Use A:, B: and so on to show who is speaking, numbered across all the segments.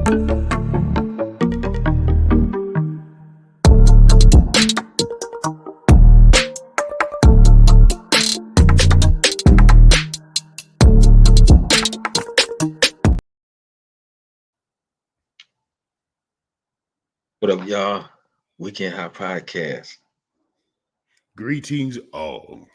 A: What up, y'all? Weekend High Podcast.
B: Greetings all.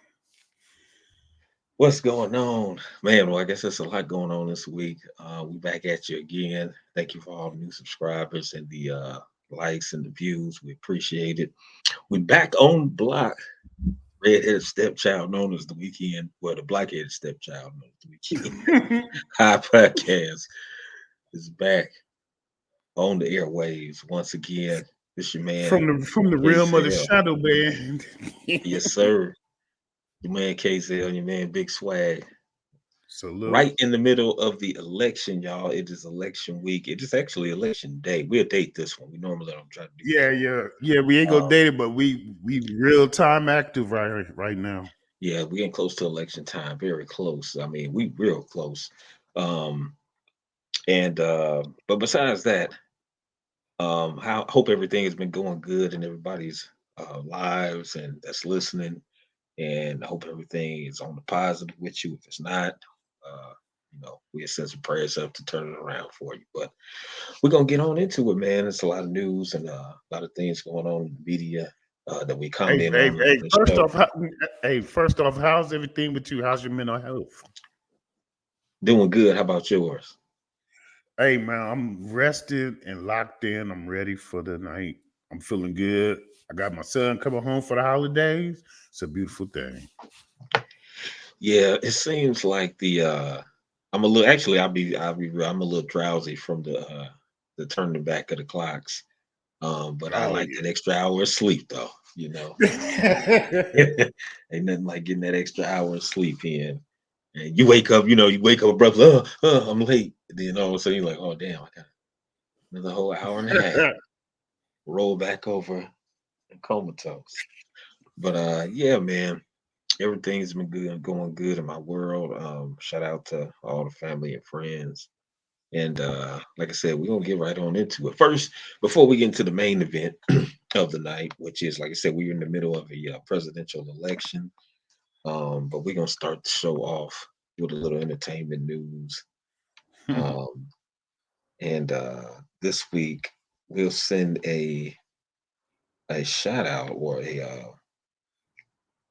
A: What's going on? Man, well, I guess there's a lot going on this week. We back at you again. Thank you for all the new subscribers and the likes and the views. We appreciate it. We back on the block. Red-headed stepchild known as the weekend. Well, the black-headed stepchild known as the weekend. High Podcast is back on the airwaves once again. This your man
B: from the realm of the
A: KZL.
B: shadow band.
A: Yes, sir. Your man KZL, your man Big Swag.
B: Salute.
A: Right in the middle of the election, y'all. It is election week. It is actually election day. We'll date this one. We normally don't try to do that.
B: Yeah. We ain't gonna date it, but we real time active right now.
A: Yeah, we getting close to election time. Very close. I mean, we real close. But besides that, hope everything has been going good in everybody's lives and that's listening. And I hope everything is on the positive with you. If it's not, we send some prayers up to turn it around for you. But we're gonna get on into it, man. There's a lot of news and a lot of things going on in the media that we comment on.
B: First off, how's everything with you? How's your mental health?
A: Doing good. How about yours?
B: Hey man, I'm rested and locked in. I'm ready for the night. I'm feeling good. I got my son coming home for the holidays. It's a beautiful thing.
A: Yeah, it seems like I'm a little actually I'm a little drowsy from the turning back of the clocks. But I like that extra hour of sleep though, Ain't nothing like getting that extra hour of sleep in. And you wake up, abruptly, I'm late. And then all of a sudden you're like, oh damn, I got another whole hour and a half. Roll back over and comatose. But yeah, man, everything's been good, going good in my world. Shout out to all the family and friends. And like I said, we're gonna get right on into it. First, before we get into the main event of the night, which is, like I said, we're in the middle of a presidential election. But we're gonna start the show off with a little entertainment news. And this week we'll send a shout out or a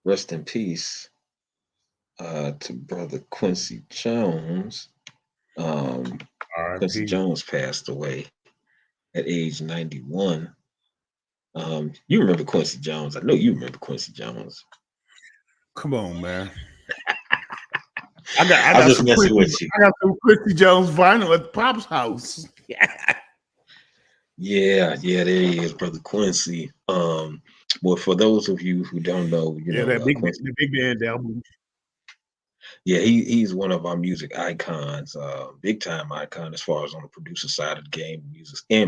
A: rest in peace to brother Quincy Jones. Quincy Jones passed away at age 91. You remember Quincy Jones? I know you remember Quincy Jones.
B: Come on, man. I got
A: just messing with you.
B: I got some Quincy Jones vinyl at the Pop's house.
A: Yeah, there he is, brother Quincy. Well, for those of you who don't know,
B: the big band album.
A: Yeah, he's one of our music icons, big time icon as far as on the producer side of the game,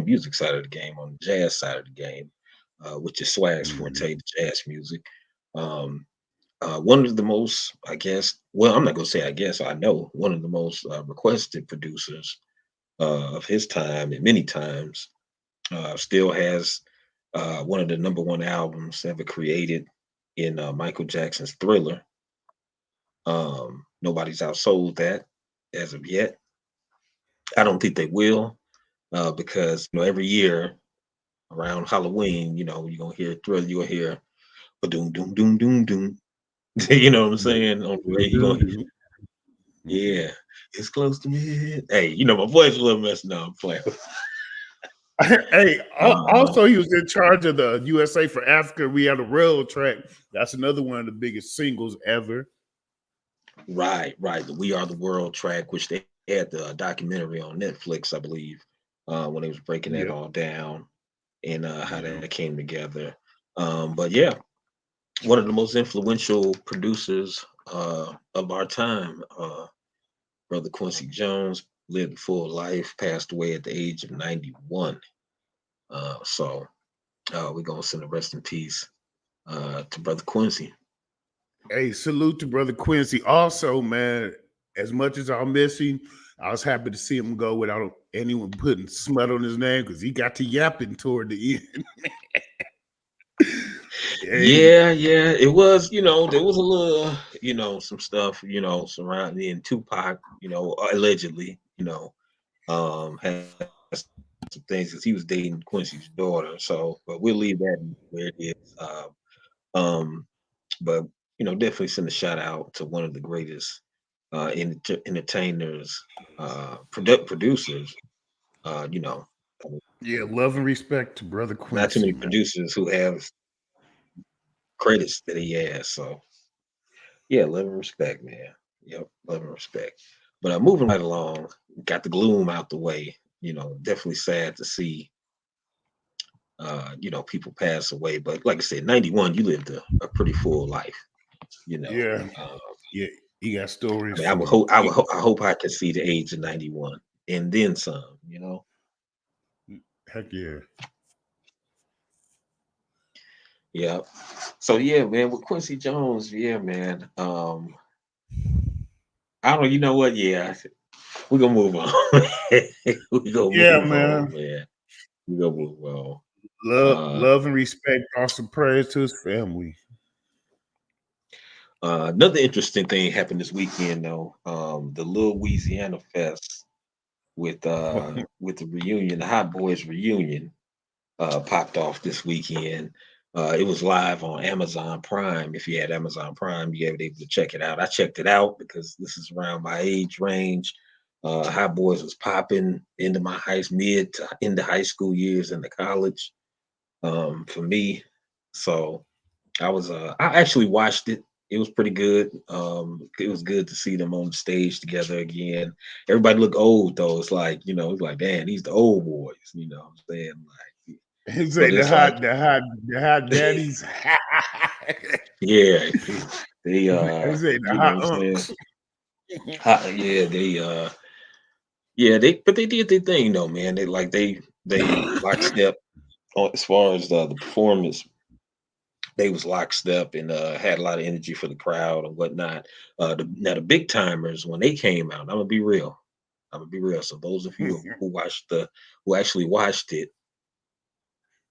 A: music side of the game, on the jazz side of the game, which is Swag's forte, the jazz music. One of the most, I guess, well, I'm not gonna say I guess, I know one of the most requested producers of his time, and many times still has one of the number one albums ever created in Michael Jackson's Thriller. Nobody's outsold that as of yet. I don't think they will, because every year around Halloween, you're gonna hear Thriller, you're gonna hear doom doom doom doom doom. You know what I'm saying? On the radio, yeah, it's close to me. Hey, my voice a little messed up. I'm playing.
B: Hey, also he was in charge of the USA for Africa. We had a rail track. That's another one of the biggest singles ever.
A: Right. The We Are the World track, which they had the documentary on Netflix, I believe, when they was breaking that all down and how that came together. But yeah, one of the most influential producers of our time, brother Quincy Jones, lived a full life, passed away at the age of 91. So we're gonna send a rest in peace to brother Quincy.
B: Hey, salute to brother Quincy. Also, man, as much as I'll miss him, I was happy to see him go without anyone putting smut on his name because he got to yapping toward the end. Hey,
A: Yeah, it was, there was a little, some stuff, surrounding Tupac, allegedly, had some things because he was dating Quincy's daughter. So, but we'll leave that where it is. Um, but definitely send a shout out to one of the greatest entertainers, producers. Uh, you know,
B: yeah, love and respect to Brother
A: not too
B: Quincy,
A: many
B: man.
A: producers who have credits that he has. So yeah, love and respect, man. Yep, love and respect. But moving right along, got the gloom out the way. Definitely sad to see people pass away. But like I said, 91, you lived a pretty full life, you know.
B: Yeah,
A: Uh,
B: yeah, he got
A: I
B: stories
A: mean, I would
B: from
A: hope I hope I could see the age of 91 and then some.
B: heck yeah.
A: Yeah. So yeah, man, with Quincy Jones, yeah, man. I don't know, you know what? Yeah, we're gonna move on. We're gonna
B: Yeah,
A: move
B: man.
A: on, man. We're gonna move on.
B: Love,
A: Uh
B: love and respect. Also, praise to his family.
A: Another interesting thing happened this weekend though. The Little Louisiana Fest with the reunion, the Hot Boys reunion, popped off this weekend. It was live on Amazon Prime. If you had Amazon Prime, you were able to check it out. I checked it out because this is around my age range. Hot Boys was popping into my mid to into high school years into college, for me. So I actually watched it. It was pretty good. It was good to see them on the stage together again. Everybody look old though. It's like, damn, these the old boys. You know what I'm saying? Like,
B: He
A: but
B: say
A: it's like,
B: the hot daddies.
A: yeah, they
B: He say the
A: you know
B: hot
A: what I'm saying?
B: unks.
A: Yeah, yeah, but they did their thing though, man. They lockstep as far as the performance. They was lockstep and had a lot of energy for the crowd and whatnot. Now the big timers when they came out, I'm gonna be real. I'm gonna be real. So those of you who actually watched it,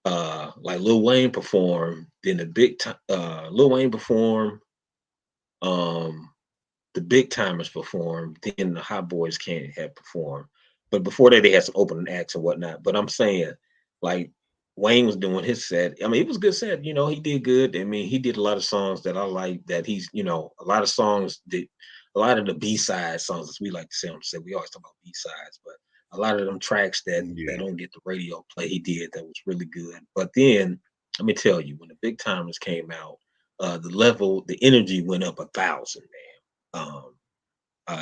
A: like Lil Wayne performed, then Lil Wayne performed, um, the big timers performed, then the Hot Boys can't have performed. But before that, they had some opening acts and whatnot. But I'm saying, like, Wayne was doing his set. I mean, it was a good set. He did good. I mean, he did a lot of songs that I like. That a lot of songs that a lot of the B-side songs, as we like to say on the set. We always talk about B-sides, but a lot of them tracks that
B: Yeah.
A: don't get the radio play, he did that was really good. But then, let me tell you, when the big timers came out, the energy went up 1,000, man.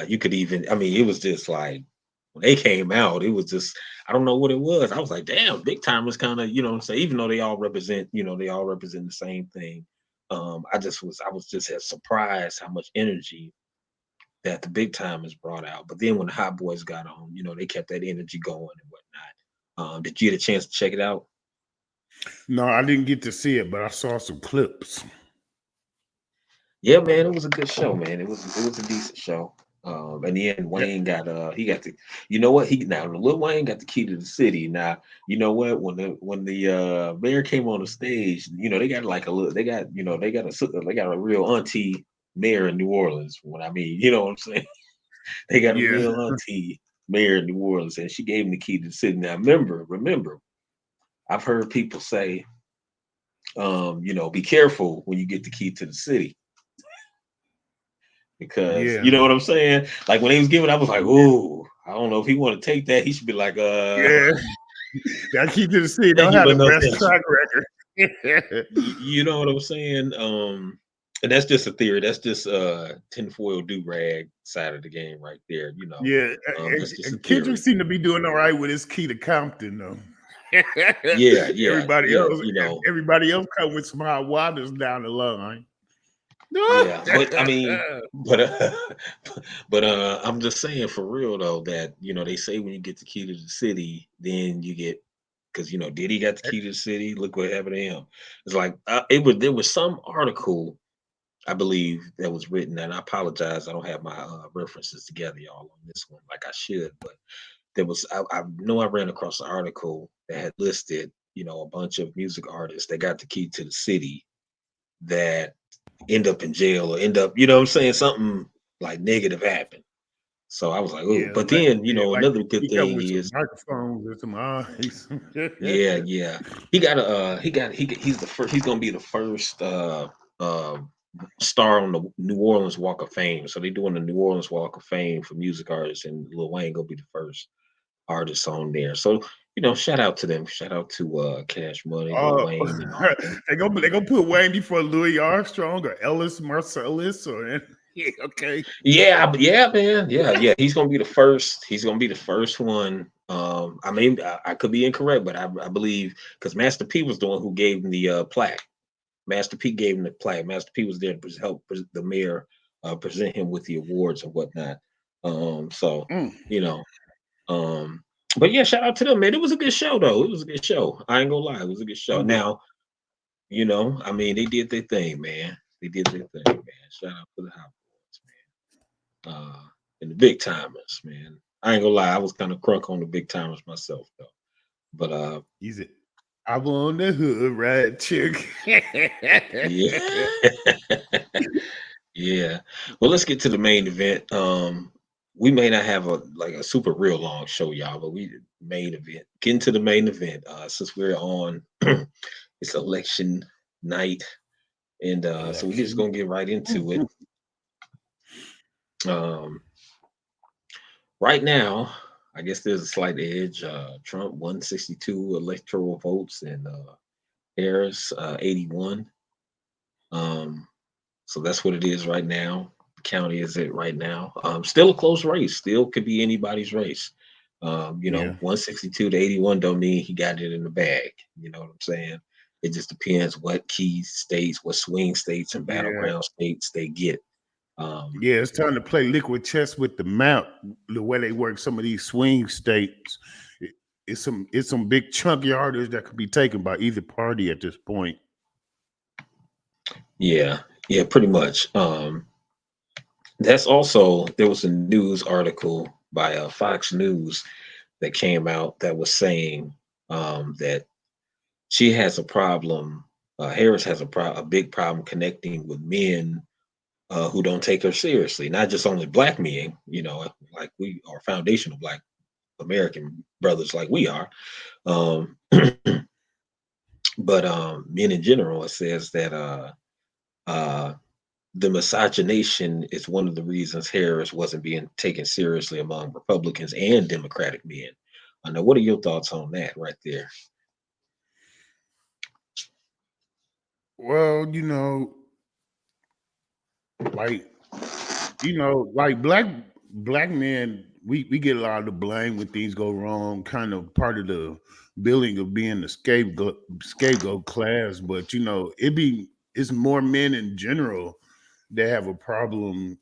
A: You could even, I mean, it was just like when they came out, it was just, I don't know what it was. I was like, damn, big timers kind of, what I'm saying, even though they all represent the same thing. I was just as surprised how much energy that the big timers brought out. But then when the Hot Boys got on, they kept that energy going and whatnot. Did you get a chance to check it out?
B: No, I didn't get to see it, but I saw some clips.
A: Yeah, man, it was a good show, man. It was a decent show. In the end,
B: Yeah,
A: Wayne got he got the you know what he now Lil Wayne got the key to the city. Now you know what when the mayor came on the stage, they got like a little they got a real auntie mayor in New Orleans. What I mean, you know what I'm saying? They got a
B: yeah,
A: real auntie mayor in New Orleans, and she gave him the key to the city. Now remember, I've heard people say, be careful when you get the key to the city because you
B: yeah,
A: know what I'm saying. Like when he was giving, I was like, "Ooh, I don't know if he want to take that. He should be like,
B: yeah. That key to the city
A: thank
B: don't
A: you,
B: have
A: but
B: the
A: no
B: best
A: thank you."
B: track record.
A: You know what I'm saying? And that's just a theory. That's just tinfoil do rag side of the game right there.
B: Yeah,
A: That's just a
B: Kendrick
A: theory.
B: seemed to be doing all right with his key to Compton, though.
A: Yeah, yeah,
B: everybody
A: yeah.
B: else, everybody else come with some hot waters down the line.
A: Yeah. But I mean, but I'm just saying for real though that they say when you get the key to the city, then you get because Diddy got the key to the city. Look what happened to him. It's like there was some article. I believe that was written, and I apologize, I don't have my references together, y'all, on this one like I should, but there was I know I ran across an article that had listed, a bunch of music artists that got the key to the city that end up in jail or end up, what I'm saying, something like negative happened. So I was like, oh,
B: Yeah,
A: but then,
B: like
A: another good
B: speak up
A: thing
B: with some
A: is,
B: microphones and some eyes.
A: yeah, yeah, he got a, he's the first, he's gonna be the first uh star on the New Orleans Walk of Fame. So they're doing the New Orleans Walk of Fame for music artists, and Lil Wayne gonna be the first artist on there. So shout out to them. Shout out to Cash Money, Lil
B: Oh,
A: Wayne, and all them.
B: they gonna put Wayne before Louis Armstrong or Ellis Marcellus or yeah, okay.
A: Yeah, yeah, man. Yeah, yeah. He's gonna be the first. He's gonna be the first one. I mean, I could be incorrect, but I believe because Master P was the one who gave him the plaque. Master P gave him the plaque. Master P was there to help the mayor present him with the awards and whatnot. So
B: Mm,
A: you know, um, but yeah, shout out to them, man. It was a good show, though. It was a good show. I ain't gonna lie, it was a good show.
B: it was.
A: Now, I mean, they did their thing, man. They did their thing, man. Shout out to the Hot Boys, man. And the big timers, man. I ain't gonna lie, I was kind of crunk on the big timers myself, though. But
B: He's it. I want the hood rat chick.
A: yeah. Yeah. Well, let's get to the main event. We may not have a super real long show, y'all, but we main event. Getting to the main event. Since we're on it's election night, and so we're just
B: Election.
A: gonna get right into it. Um, right now, I guess there's a slight edge. Trump 162 electoral votes, and Harris 81. Um, so that's what it is right now. County is it right now. Still a close race. Still could be anybody's race.
B: Yeah.
A: 162 to 81 don't mean he got it in the bag. You know what I'm saying? It just depends what key states, what swing states and
B: Yeah.
A: battleground states they get. Um,
B: Yeah, it's time to play liquid chess with the map. The way they work some of these swing states, it- it's some big chunky artists that could be taken by either party at this point.
A: yeah, yeah, pretty much. That's also there was a news article by Fox News that came out that was saying that she has a problem. Harris has a big problem connecting with men who don't take her seriously. Not just only black men, like we are foundational black American brothers, like we are, um, but men in general. It says that uh, the misogynation is one of the reasons Harris wasn't being taken seriously among Republicans and Democratic men. Now, what are your thoughts on that right there?
B: Well, like like black men, we get a lot of the blame when things go wrong, kind of part of the building of being the scapegoat class. But it's more men in general that have a problem,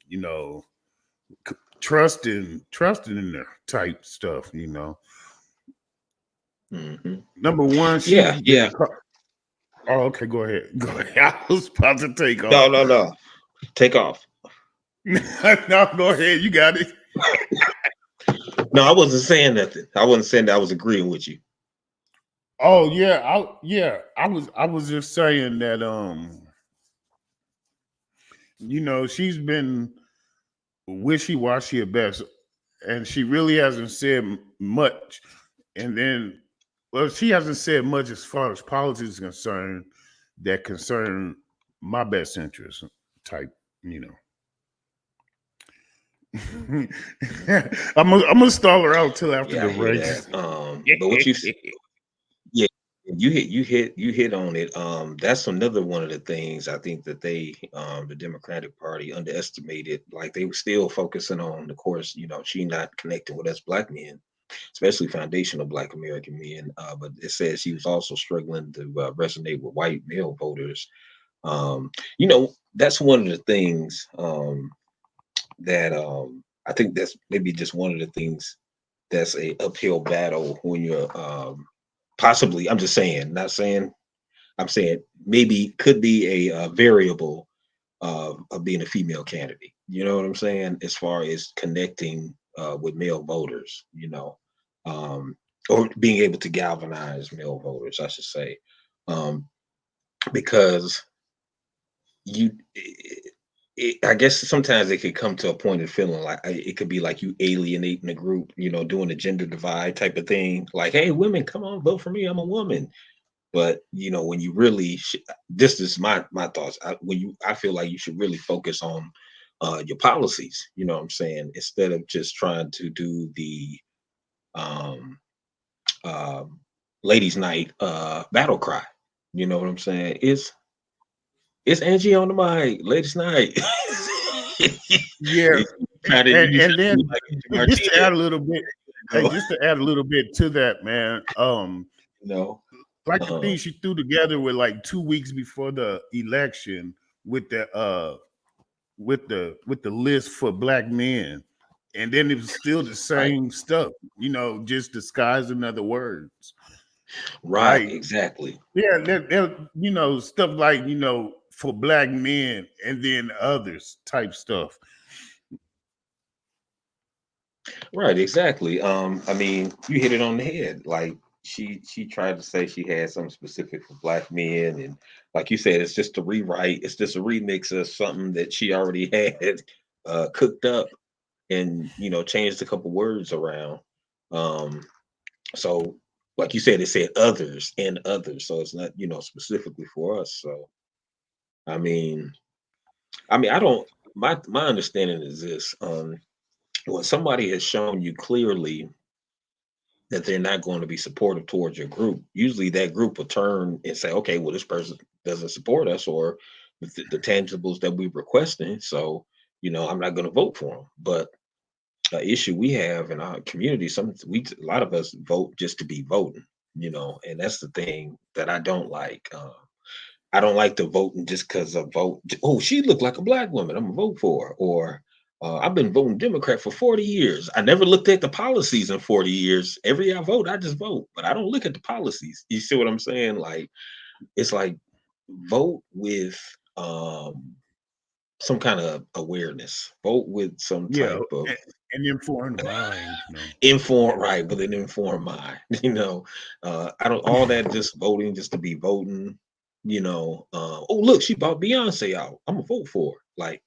B: trusting in their type stuff.
A: Hmm.
B: Number one,
A: Yeah,
B: she's been
A: yeah.
B: oh, okay, go ahead. Go ahead. I was about to take off.
A: No, no, no. Take off.
B: No, go ahead. You got it.
A: No, I wasn't saying nothing. I wasn't saying that. I was agreeing with you.
B: Oh yeah, I was just saying that she's been wishy-washy at best, and she really hasn't said much. And then, well, she hasn't said much as far as politics is concerned that concern my best interest type, you know. I'm gonna stall her out till after
A: Yeah,
B: the
A: I hear that.
B: race.
A: But yeah, you hit on it. That's another one of the things I think that the Democratic Party underestimated. Like they were still focusing on, of course, she not connecting with us black men, especially foundational black American men. But it says she was also struggling to resonate with white male voters. That's one of the things that I think that's maybe just one of the things that's a uphill battle when you're possibly. I'm saying maybe could be a variable of being a female candidate. You know what I'm saying? As far as connecting with male voters, um, or being able to galvanize male voters, I should say, um, because I guess sometimes it could come to a point of feeling like it could be like you alienating the group, doing a gender divide type of thing. Like, hey, women, come on, vote for me. I'm a woman. But when you really, this is my thoughts. I feel like you should really focus on your policies. You know what I'm saying? Instead of just trying to do the um, um ladies' night battle cry. You know what I'm saying? It's Angie on the mic, ladies' night.
B: Yeah,
A: You try
B: and
A: to do
B: then
A: like Angie
B: just to
A: Martinez,
B: add a little bit, hey,
A: you know.
B: just to add a little bit to that, man.
A: You know.
B: Like the
A: Um,
B: thing she threw together with like 2 weeks before the election with the list for black men, and then it was still the
A: right,
B: same stuff, just disguised in other words.
A: right,
B: Like,
A: exactly.
B: yeah, stuff like for black men and then others type stuff.
A: Right, exactly. I mean, you hit it on the head. Like she tried to say she had something specific for black men, and like you said, it's just a rewrite. It's just a remix of something that she already had cooked up, and changed a couple words around. Um, so, like you said, it said others and others, so it's not specifically for us. So, I mean, I don't. My understanding is this. When somebody has shown you clearly that they're not going to be supportive towards your group, usually that group will turn and say, okay, well, this person doesn't support us or the tangibles that we're requesting. So, I'm not going to vote for them. But an issue we have in our community, a lot of us vote just to be voting, and that's the thing that I don't like. I don't like the voting just because of vote. Oh, she looked like a black woman. I'm gonna vote for her. Or I've been voting Democrat for 40 years. I never looked at the policies in 40 years. Every year I vote, I just vote, but I don't look at the policies. You see what I'm saying? Like it's like vote with some kind of awareness. Vote with some
B: Yeah,
A: type of
B: and informed mind,
A: informed, right, with an informed mind. I don't all that just voting just to be voting. Oh look, she bought Beyonce out. I'm gonna vote for her. Like,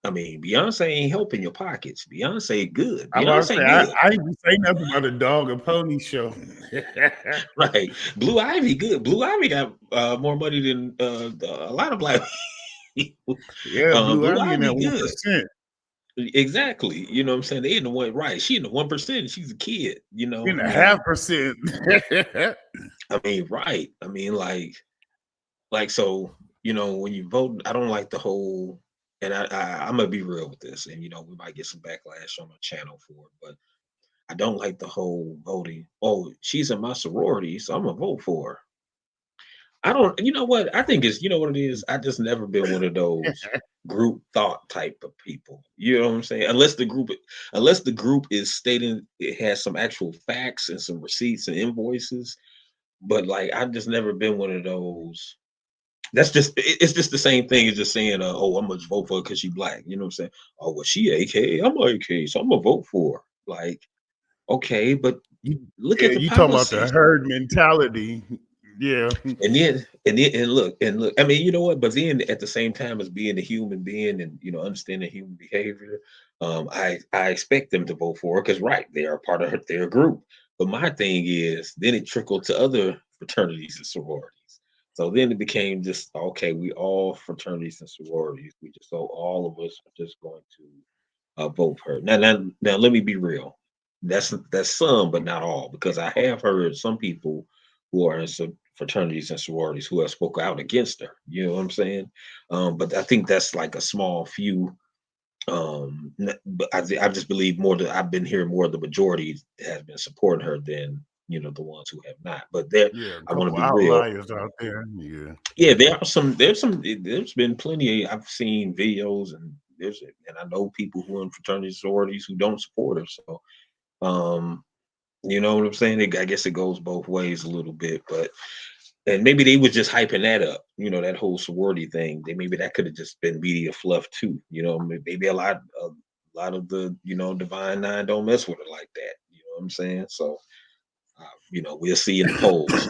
A: I mean, Beyonce ain't helping your pockets. Beyonce good.
B: I'm about to say
A: Beyonce good,
B: I didn't say nothing about a dog and pony show.
A: right? Blue Ivy good. Blue Ivy got more money than a lot of black people.
B: Yeah, Blue
A: Blue
B: Ivy in that
A: Ivy
B: one
A: good.
B: percent.
A: Exactly. You know what I'm saying? They in the one, right. She in the 1%. She's a kid,
B: In
A: I
B: a
A: mean,
B: 0.5%.
A: right. I mean, like so, when you vote, I don't like the whole and I'm gonna be real with this, and we might get some backlash on the channel for it, but I don't like the whole voting. Oh, she's in my sorority, so I'm gonna vote for her. I don't, you know what? I think it's, you know what it is. I just never been one of those group thought type of people. You know what I'm saying? Unless the group is stating it has some actual facts and some receipts and invoices. But like, I've just never been one of those. It's just the same thing as just saying, oh, I'm gonna vote for her because she black. You know what I'm saying? Oh, well, she AK, I'm AK, so I'm gonna vote for her. Like, okay, but
B: You,
A: look
B: yeah,
A: at the
B: you talking about the
A: policies.
B: herd mentality. Yeah.
A: And look. I mean, you know what? But then at the same time as being a human being and understanding human behavior, I expect them to vote for her because right, they are part of their group. But my thing is, then it trickled to other fraternities and sororities. So then it became just okay. We all fraternities and sororities. So all of us are just going to vote for her. Now, let me be real. That's some, but not all, because I have heard some people who are in some fraternities and sororities who have spoke out against her. You know what I'm saying? But I think that's like a small few. But I just believe more that I've been hearing more of the majority has been supporting her than the ones who have not. But there,
B: Yeah, a
A: I want to
B: couple
A: be real.
B: outliers out there. Yeah.
A: Yeah, there's been plenty. I've seen videos and I know people who are in fraternities sororities who don't support her. So you know what I'm saying? I guess it goes both ways a little bit, but and maybe they was just hyping that up, that whole sorority thing. Maybe that could have just been media fluff too. Maybe a lot of the Divine Nine don't mess with her like that. You know what I'm saying? So we'll see in the polls.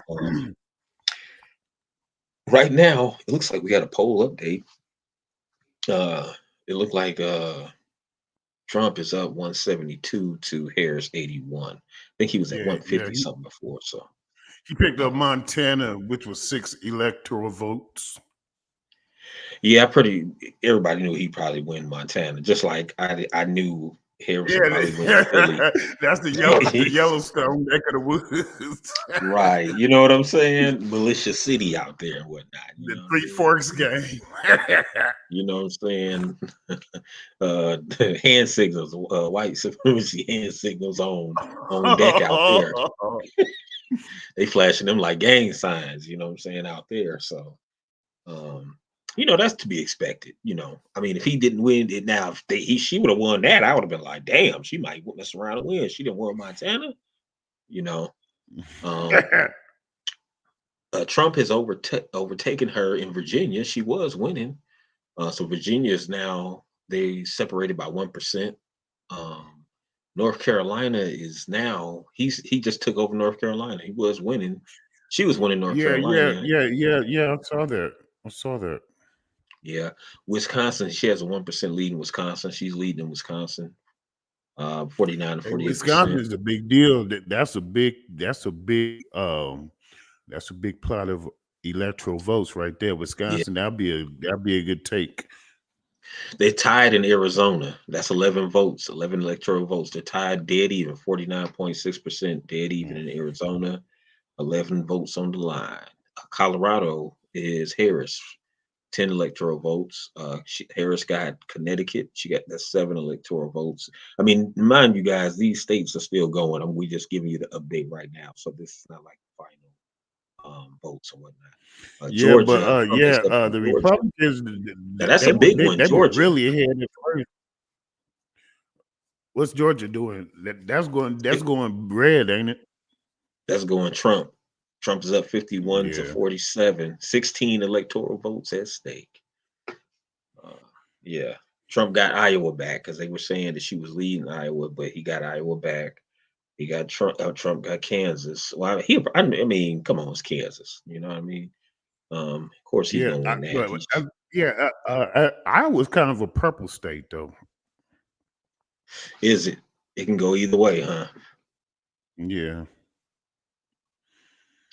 A: Right now, it looks like we got a poll update. It looked like Trump is up 172 to Harris 81. I think he was at
B: Yeah, yeah.
A: 150 something before. So
B: He picked up
A: uh,
B: Montana, which was 6 electoral votes.
A: yeah, everybody knew he probably win Montana. Just like I knew Harris would probably win
B: Yeah,
A: Philly.
B: that's the Yellowstone neck of the woods.
A: Right. You know what I'm saying? Militia City out there and whatnot. You
B: The
A: know what I
B: Three
A: mean?
B: Forks game.
A: You know what I'm saying? Hand signals, white supremacy hand signals on deck out there. They flashing them like gang signs, you know what I'm saying, out there. So um, that's to be expected. I mean, if he didn't win it now, if she would have won that, I would have been like, damn, she might mess around and win. She didn't win Montana, you know. Um, Trump has overtaken her in Virginia. She was winning. So Virginia is now they separated by 1%. Um, North Carolina is now he just took over North Carolina. He was winning. She was winning North
B: Yeah, yeah,
A: Carolina.
B: yeah, yeah, yeah. I saw that. I saw that.
A: Yeah, Wisconsin. She has a 1% lead in Wisconsin. She's leading in Wisconsin. 49 to
B: Hey,
A: 48%.
B: Wisconsin is a big deal. That's a big plot of electoral votes right there.
A: Yeah,
B: Wisconsin, that'd be a good take.
A: they tied in Arizona. That's 11 votes, 11 electoral votes. They're tied dead even, 49.6% dead even in Arizona. 11 votes on the line. Colorado is Harris, 10 electoral votes. Harris got Connecticut. She got that's 7 electoral votes. I mean, mind you guys, these states are still going. We just giving you the update right now. So this is not like final votes or whatnot.
B: Yeah, but
A: Georgia, Trump is up in
B: the
A: Georgia.
B: Republicans
A: Now that's
B: they
A: a
B: were
A: big
B: they,
A: one,
B: they were
A: Georgia.
B: really ahead at first. What's Georgia doing? That's going red, ain't it?
A: That's going Trump. Trump is up 51 to
B: Yeah,
A: 47, 16 electoral votes at stake. Uh, yeah, Trump got Iowa back because they were saying that she was leading Iowa, but he got Iowa back. He got Trump. Trump got Kansas. Well, I mean, come on, it's Kansas. You know what I mean? Of course, he's
B: yeah,
A: gonna win that.
B: yeah. I was kind of a purple state though.
A: Is it? It can go either way, huh?
B: Yeah,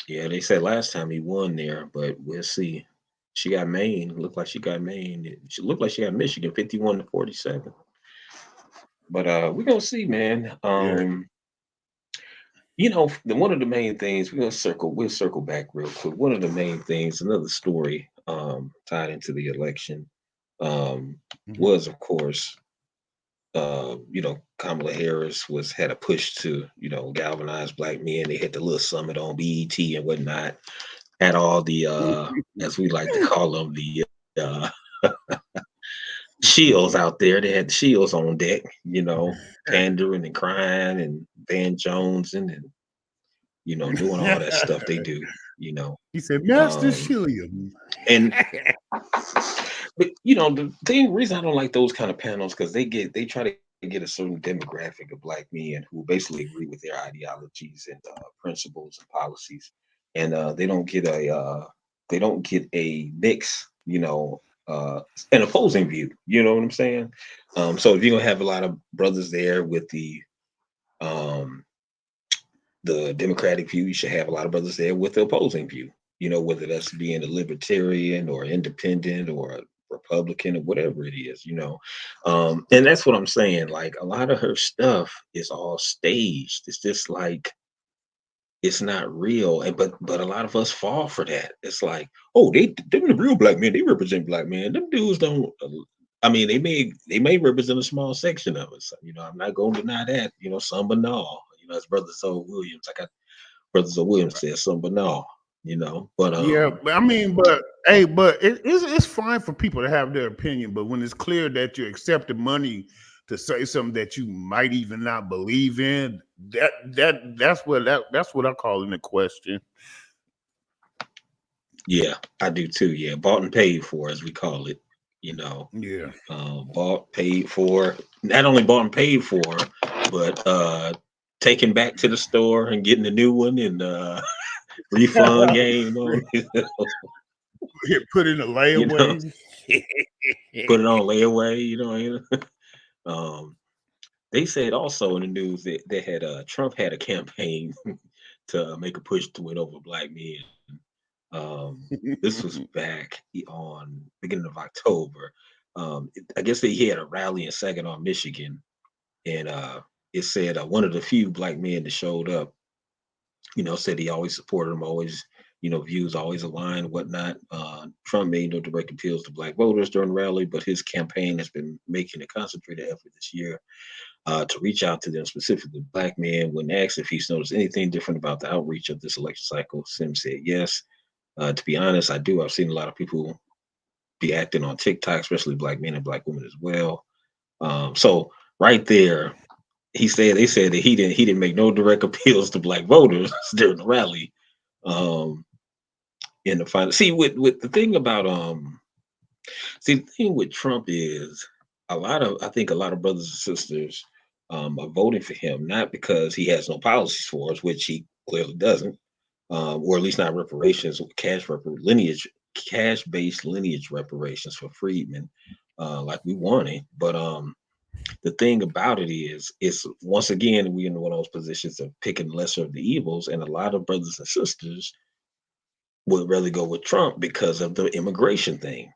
A: Yeah, they said last time he won there, but we'll see. She got Maine. Looked like she got Maine. She looked like she got Michigan, 51 to 47. But we're gonna see, man.
B: yeah.
A: One of the main things we'll circle back real quick. One of the main things, another story tied into the election, um,
B: Mhm.
A: was of course, Kamala Harris had a push to, galvanize black men. They had the little summit on BET and whatnot. Had all the as we like to call them, the shields out there. They had the shields on deck, pandering and crying and Van Jones and doing all that stuff they do, you know.
B: He said, Master
A: Um,
B: Shilliam.
A: and but the reason I don't like those kind of panels because they try to get a certain demographic of black men who basically agree with their ideologies and principles and policies, and they don't get a mix, an opposing view. You know what I'm saying? So if you're gonna have a lot of brothers there with um, the Democratic view, you should have a lot of brothers there with the opposing view. Whether that's being a libertarian or independent or a Republican or whatever it is. And that's what I'm saying. Like a lot of her stuff is all staged. It's just like it's not real. And but a lot of us fall for that. It's like, oh, they're the real black men. They represent black men. Them dudes don't. I mean, they may represent a small section of us. I'm not going to deny that. Some but no. As Brother Soul Williams, I got Brother Soul Williams said some but no. But
B: Yeah, but I mean, but it's fine for people to have their opinion, but when it's clear that you're accepting money to say something that you might even not believe in, that's what I call in the question.
A: Yeah, I do too. Yeah, bought and paid for, as we call it. You know,
B: Yeah.
A: bought, paid for. Not only bought and paid for, but taken back to the store and getting a new one and refund game on.
B: Put in a
A: You know,
B: layaway.
A: put it on layaway. Um, they said also in the news that they had Trump had a campaign to make a push to win over black men. This was back on beginning of October. I guess he had a rally in Saginaw, Michigan, and it said one of the few black men that showed up, said he always supported him, always, views always aligned, whatnot. Trump made no direct appeals to black voters during the rally, but his campaign has been making a concentrated effort this year to reach out to them, specifically black men. When asked if he's noticed anything different about the outreach of this election cycle, Sim said yes. To be honest, I do. I've seen a lot of people be acting on TikTok, especially black men and black women as well. So right there, they said that he didn't make no direct appeals to black voters during the rally. Um, in the final, see with the thing about see the thing with Trump is I think a lot of brothers and sisters are voting for him not because he has no policies for us, which he clearly doesn't, or at least not reparations, lineage, cash-based lineage reparations for freedmen, like we wanted. But the thing about it is, it's once again we in one of those positions of picking lesser of the evils, and a lot of brothers and sisters would rather go with Trump because of the immigration thing,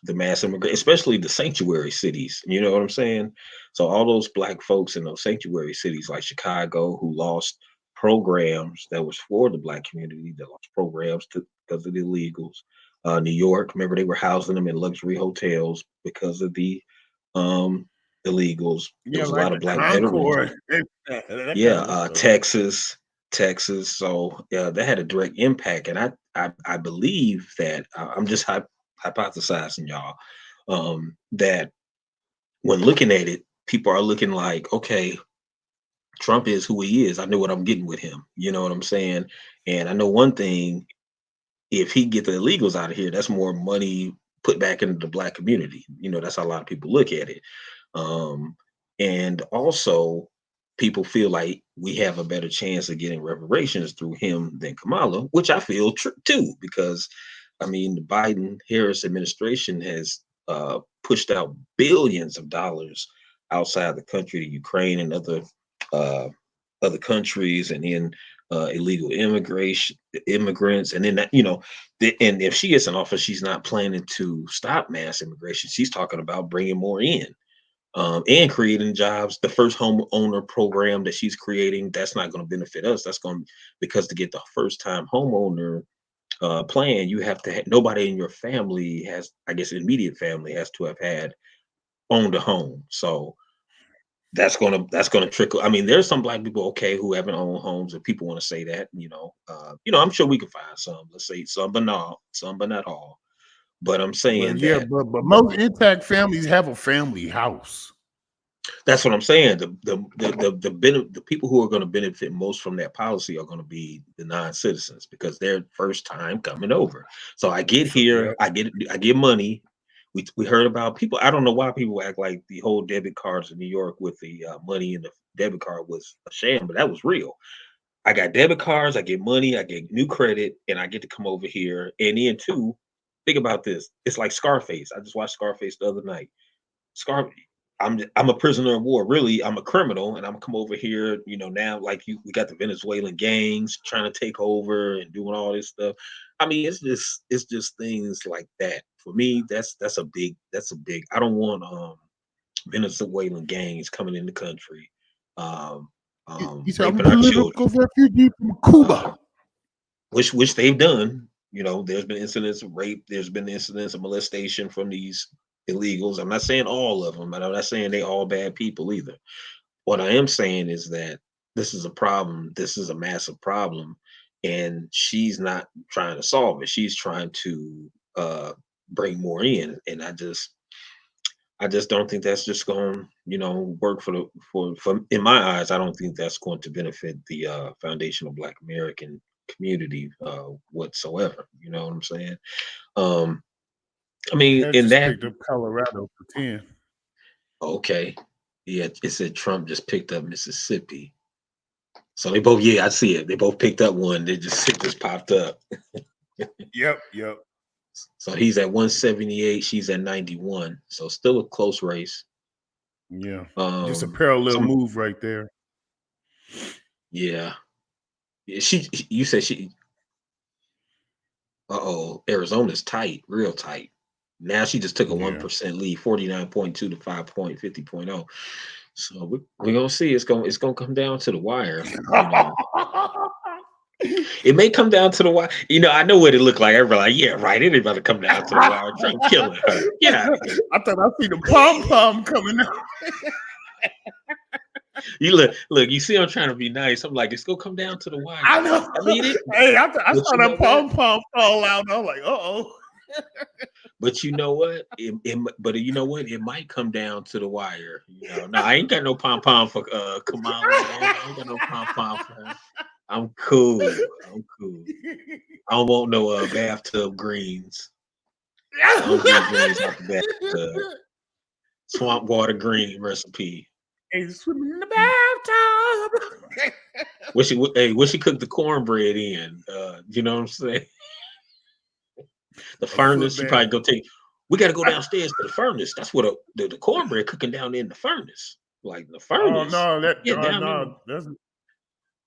A: the mass immigration, especially the sanctuary cities. You know what I'm saying? So all those black folks in those sanctuary cities like Chicago who lost programs that was for the black community, that lost programs because of the illegals. New York, remember they were housing them in luxury hotels because of the um, illegals. There
B: Yeah,
A: was a
B: like
A: lot of
B: the
A: black veterans.
B: Concord, that
A: Yeah,
B: kind of stuff.
A: Texas. So yeah, that had a direct impact, and I believe that I'm just hypothesizing, y'all, that when looking at it, people are looking like, okay, Trump is who he is. I know what I'm getting with him. You know what I'm saying? And I know one thing: if he get the illegals out of here, that's more money put back into the black community. That's how a lot of people look at it. Um, and also, people feel like we have a better chance of getting reparations through him than Kamala, which I feel too, because I mean, the Biden Harris administration has pushed out billions of dollars outside the country to Ukraine and uh, other countries, and then illegal immigration immigrants, and then and if she gets in office, she's not planning to stop mass immigration. She's talking about bringing more in, and creating jobs. The first homeowner program that she's creating, that's not going to benefit us. That's going because to get the first time homeowner plan, you have to nobody in your family has, I guess, immediate family has to have had owned a home. So that's gonna trickle. I mean, there's some black people, okay, who haven't owned homes, and people want to say that, I'm sure we can find some. Let's say some, but not all. But I'm
B: But
A: saying
B: yeah,
A: that
B: but most intact families have a family house.
A: that's what I'm saying. The people who are going to benefit most from that policy are going to be the non-citizens because they're first time coming over. So I get
B: Yeah,
A: here, I get money. We heard about people. I don't know why people act like the whole debit cards in New York with the money in the debit card was a sham, but that was real. I got debit cards, I get money, I get new credit, and I get to come over here. And then too, think about this. It's like Scarface. I just watched Scarface the other night. Scar I'm a prisoner of war. Really, I'm a criminal, and I'm come over here. Now like we got the Venezuelan gangs trying to take over and doing all this stuff. I mean, it's just things like that. For me, that's a big. I don't want Venezuelan gangs coming in the country, um,
B: he said I'm a
A: raping our children,
B: political refugee from
A: uh,
B: Cuba.
A: which they've done. There's been incidents of rape. There's been incidents of molestation from these illegals. I'm not saying all of them, but I'm not saying they all bad people either. What I am saying is that this is a problem. This is a massive problem, and she's not trying to solve it. She's trying to bring more in, and I just don't think that's just going to work for in my eyes. I don't think that's going to benefit the foundation of Black American community whatsoever. You know what I'm saying? Um, I mean,
B: I
A: in
B: just
A: that,
B: picked up Colorado for 10.
A: okay, yeah, it said Trump just picked up Mississippi. So they both, yeah, I see it. They both picked up one. They just it just popped up.
B: Yep.
A: So he's at 178. She's at 91. So still a close race.
B: Yeah. Just a
A: Um,
B: parallel
A: some
B: move right there.
A: yeah. Yeah, you said she. Arizona's tight, real tight. Now she just took a
B: Yeah.
A: 1% lead, 49.2 to 5.50.0. So we're gonna see. It's gonna come down to the wire. You know, it may come down to the wire. You know, I know what it looked like. Everybody like, yeah, right. It ain't about to come down to the wire. Trump killing her. Get out of here.
B: I thought I see the pom pom coming out.
A: You look. You see, I'm trying to be nice. I'm like, it's gonna come down to the wire.
B: I know.
A: I mean it,
B: Hey, I
A: but
B: saw
A: you
B: that
A: know what?
B: pom pom fall out. I was like,
A: But you know what? But you know what? It might come down to the wire. You know, no, I ain't got no pom pom for Kamala, man. I ain't got no pom pom for her. I'm cool. I'm cool. I don't want no bathtub greens. I don't get greens out the bathtub. Swamp water green recipe.
B: Hey, swimming in the bathtub.
A: What she cook the cornbread in? You know what I'm saying? The
B: A foot
A: furnace. She
B: bath.
A: probably go take. We got to go downstairs to the furnace. That's what the cornbread cooking down in the furnace. Like the
B: Oh
A: furnace.
B: no,
A: Yeah, down there.
B: no,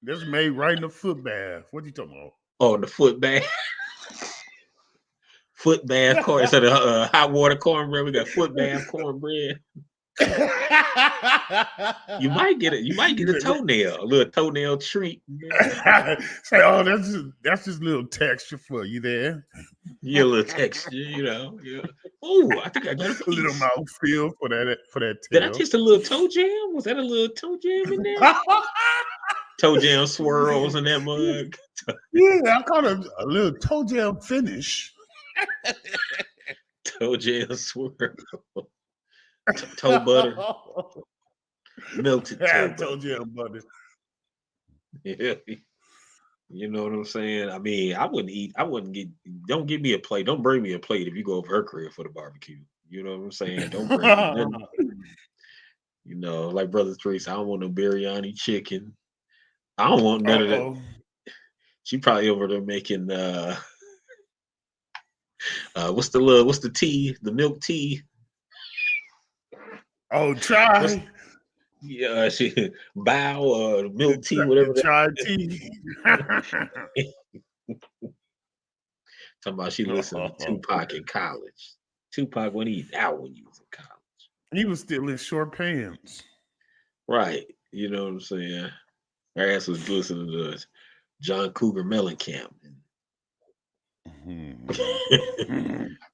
B: that's made right in the foot bath. What you talking
A: Oh, the foot bath. Foot bath corn instead of hot water cornbread. We got foot bath cornbread. You might get it. You might get a toenail, a little toenail treat.
B: Say, that's just a little texture for you there.
A: Yeah, a little texture, you know. Yeah. Oh, I think I got a
B: A little
A: piece.
B: mouthfeel for that
A: Did I
B: tail.
A: taste a little toe jam? Was that a little toe jam in there? Toe jam swirls in that mug.
B: Yeah, I call it a little toe jam finish.
A: Toe jam swirl. Toe butter. Melted toe butter.
B: Toe jam butter.
A: Yeah. You know what I'm saying? I mean, I wouldn't don't give me a plate. Don't bring me a plate if you go over her crib for the barbecue. You know what I'm saying? Don't bring me nothing. You know, like Brother Teresa, I don't want no biryani chicken. I don't want none of that.
B: Uh-oh.
A: She probably over there making what's the tea? The milk tea.
B: Oh,
A: What's
B: try.
A: she bow milk tea,
B: The
A: whatever
B: chai tea.
A: that. Talking about she listened to Tupac in college. Tupac when he out when he was in college.
B: He was still in short pants.
A: Right. You know what I'm saying? Her ass was listening to John Cougar Mellencamp. The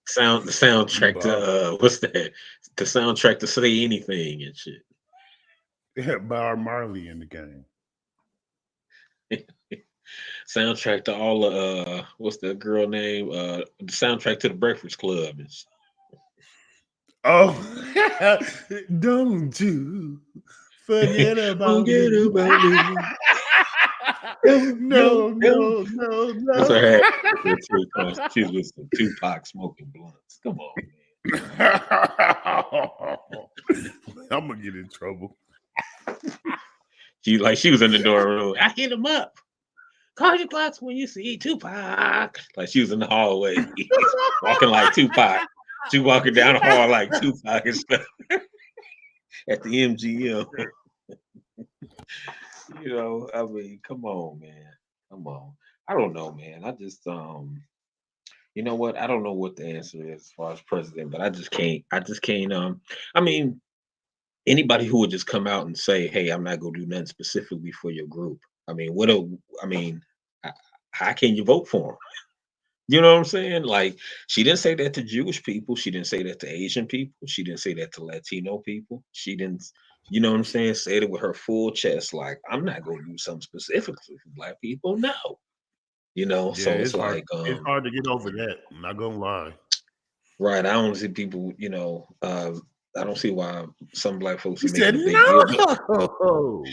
A: soundtrack to
B: Bob,
A: what's that? The soundtrack to Say Anything and shit.
B: had Bob Marley in the game.
A: Soundtrack to all the what's that girl name? The soundtrack to the Breakfast Club is
B: Oh, don't you forget about
A: forget
B: me.
A: about me. No, no,
B: No,
A: no.
B: no, no,
A: That's
B: no.
A: her ass. She's listening to Tupac smoking blunts. Come on,
B: I'm gonna get in trouble.
A: she was in the door room. I hit him up. Call your blocks when you see Tupac. Like she was in the hallway, walking like Tupac. She walking down the hall like Tupac and stuff at the MGM. You know, I mean, come on, man. Come on. I don't know, man. I just you know what? I don't know what the answer is as far as president, but I just can't I mean, anybody who would just come out and say, "Hey, I'm not gonna do nothing specifically for your group." I mean, I mean, h- how can you vote for him? You know what I'm saying? Like, she didn't say that to Jewish people. She didn't say that to Asian people. She didn't say that to Latino people. She didn't, you know what I'm saying? Said it with her full chest. Like, I'm not gonna do something specifically for black people. No, you know.
B: Yeah,
A: So it's
B: it's hard.
A: like,
B: It's hard to get over that. I'm not gonna lie.
A: right? I don't see people. I don't see why some black folks
B: He
A: are making
B: said
A: a big deal.
B: no.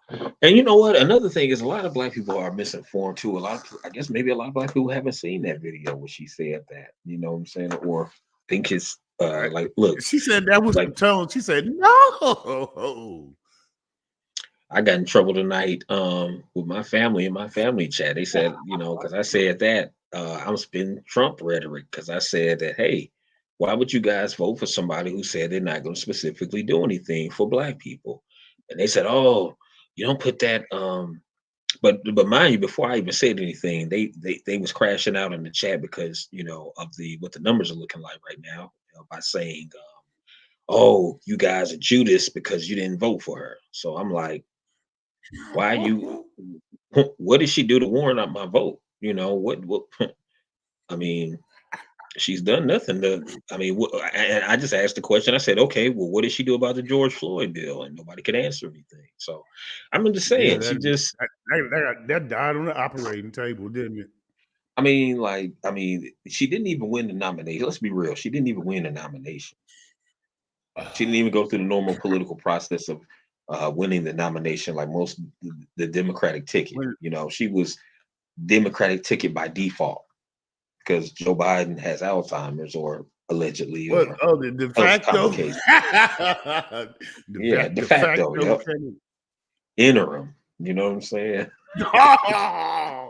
A: And you know what? Another thing is a lot of black people are misinformed too. I guess maybe a lot of black people haven't seen that video where she said that. You know what I'm saying? Or think it's
B: Uh,
A: like, look,
B: She said that was the
A: like
B: tone. She said, no.
A: I got in trouble tonight with my family in my family chat. They said, you know, because I said that I'm spitting Trump rhetoric because I said that, hey, why would you guys vote for somebody who said they're not going to specifically do anything for black people? And they said, oh, you don't put that. But mind you, before I even said anything, they was crashing out in the chat because you know of the what the numbers are looking like right now by saying, oh, you guys are Judas because you didn't vote for her. So I'm like, why you? What did she do to warrant up my vote? You know what? What? I mean, she's done nothing. I mean, and I just asked the question. I said, okay, well, what did she do about the George Floyd bill? And nobody could answer anything. So I'm just
B: Yeah,
A: saying, she just.
B: that died on the operating table, didn't it?
A: I mean, she didn't even win the nomination. Let's be real. She didn't even win the nomination. She didn't even go through the normal political process of winning the nomination like most the Democratic ticket.
B: When
A: You know, she was Democratic ticket by default because Joe Biden has Alzheimer's or allegedly
B: what?
A: or
B: Oh, the de
A: health
B: facto,
A: complications. Yeah, de
B: de
A: facto.
B: facto
A: Yep.
B: candidate.
A: Interim. You know what I'm saying?
B: Oh,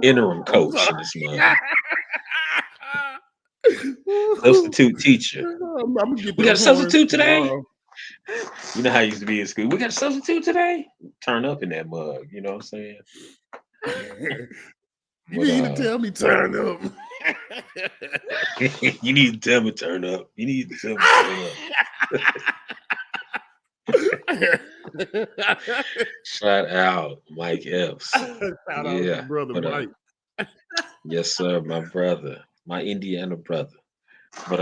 A: Interim
B: I'm
A: coach
B: sorry.
A: in this mug. Substitute teacher.
B: I'm gonna get
A: We
B: the
A: got a
B: horns
A: substitute today.
B: tomorrow.
A: You know how I used to be in school. We got a substitute today. Turn up in that mug. You know what I'm saying?
B: You
A: But
B: need to tell me turn up.
A: you need to tell me turn up. You need to tell me turn up. Shout out Mike Epps.
B: Shout out to
A: Yeah.
B: brother
A: But
B: Mike.
A: yes, sir, my brother, my Indiana brother. But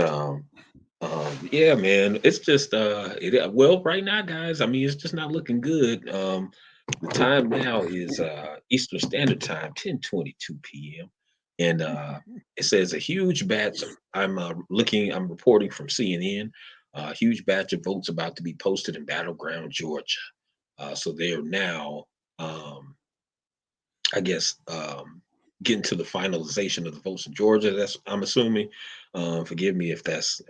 A: yeah, man, it's just well, right now, guys. I mean, it's just not looking good. The time now is Eastern Standard Time, 10:22 p.m. And it says a huge batch. I'm reporting from CNN. A huge batch of votes about to be posted in battleground Georgia. So they are now, I guess, getting to the finalization of the votes in Georgia. That's I'm assuming. Forgive me if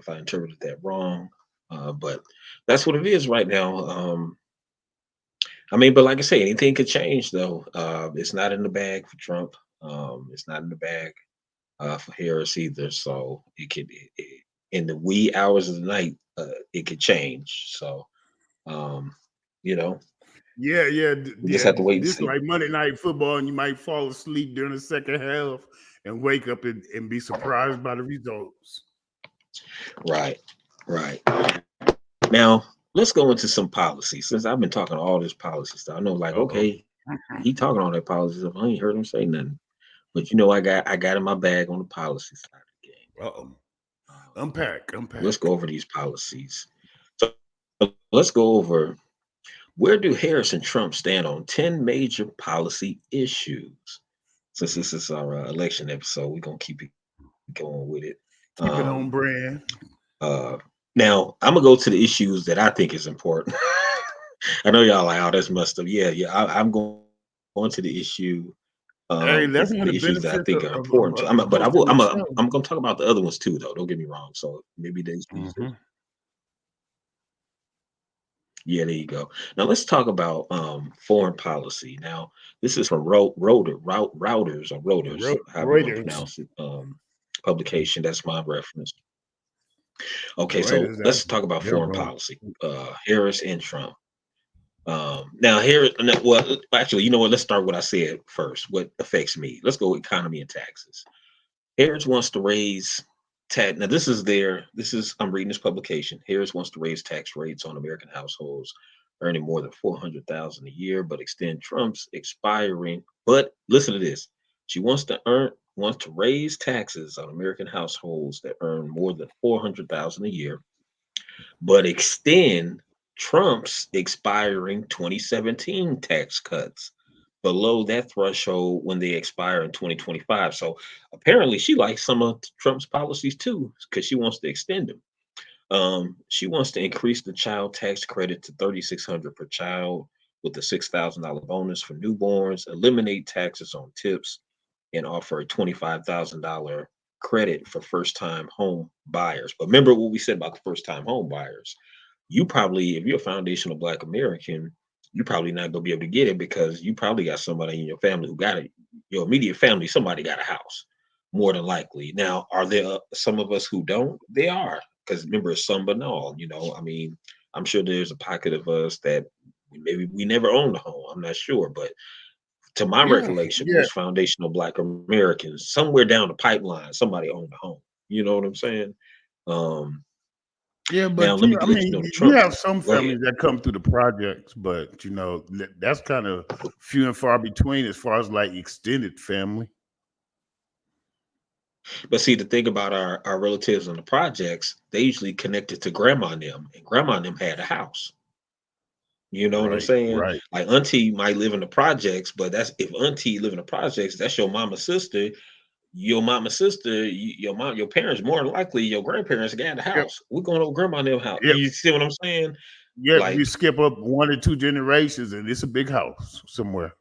A: I interpreted that wrong, but that's what it is right now. I mean, but like I say, anything could change though. It's not in the bag for Trump. It's not in the bag for Harris either. So in the wee hours of the night, it could change. So um, you know,
B: Yeah, yeah,
A: we just
B: yeah.
A: have to wait and
B: This
A: see.
B: like Monday Night Football, and you might fall asleep during the second half and wake up and be surprised by the results.
A: Right, right. Now let's go into some policy. Since I've been talking all this policy stuff, I know like
B: Uh oh.
A: okay, he talking all that policy stuff. I ain't heard him say nothing. But you know, I got in my bag on the policy side of the game.
B: Uh oh.
A: Um,
B: Unpack,
A: let's
B: unpack.
A: go over these policies. So let's go over where do Harris and Trump stand on 10 major policy issues. Since this is our election episode, we're gonna keep it going with it.
B: Keep it on
A: Um,
B: brand.
A: uh, now I'm gonna go to the issues that I think is important. I know y'all like, oh, that's messed up. Yeah, yeah. I'm going to the issue.
B: Hey, that's one of
A: The
B: the
A: issues that I
B: benefits
A: think are
B: of,
A: important to. But I will.
B: hosting the show.
A: I'm going to talk about the other ones too, though. Don't get me wrong. So maybe the issues.
B: Hmm.
A: Yeah, there you go. Now let's talk about foreign policy. Now this is from Routers or Rotors, however you want to
B: Reuters.
A: pronounce it. Publication. That's my reference. Okay, so
B: Reuters,
A: let's talk about
B: they're
A: foreign
B: wrong.
A: policy. Harris and Trump. Now here, well, actually, you know what? Let's start what I said first. What affects me? Let's go economy and taxes. Harris wants to raise tax. Now this is their. This is I'm reading this publication. Harris wants to raise tax rates on American households earning more than 400,000 a year, but extend Trump's expiring. But listen to this. She wants to raise taxes on American households that earn more than 400,000 a year, but extend Trump's expiring 2017 tax cuts below that threshold when they expire in 2025. So apparently she likes some of Trump's policies too, because she wants to extend them. She wants to increase the child tax credit to 3,600 per child with a $6,000 bonus for newborns, eliminate taxes on tips, and offer a $25,000 credit for first-time home buyers. But remember what we said about the first-time home buyers. You probably, if you're a foundational Black American, you're probably not gonna be able to get it because you probably got somebody in your family who got it. Your immediate family, somebody got a house, more than likely. Now, are there some of us who don't? They are, because remember, it's some but not all. I mean, I'm sure there's a pocket of us that maybe we never owned a home. I'm not sure, but to my
B: Yeah,
A: recollection,
B: yeah,
A: most foundational Black Americans, somewhere down the pipeline, somebody owned a home. You know what I'm saying? Um,
B: yeah.
A: Now,
B: But
A: let me
B: I
A: let you
B: mean,
A: know the
B: you
A: Trump.
B: have some
A: Go ahead.
B: families that come through the projects, but that's kind of few and far between as far as like extended family.
A: But see, the thing about our relatives in the projects, they usually connected to grandma and them, and grandma and them had a house. You know what I'm
B: Right,
A: saying?
B: right.
A: Like auntie might live in the projects, but that's if auntie live in the projects, that's your mama's sister. Your mama's sister, your mom, your parents, more than likely, your grandparents got a
B: Yep,
A: house. We're going to grandma and them house.
B: yep,
A: You see what I'm saying?
B: yep. You
A: Like,
B: skip up 1 or 2 generations, and it's a big house somewhere.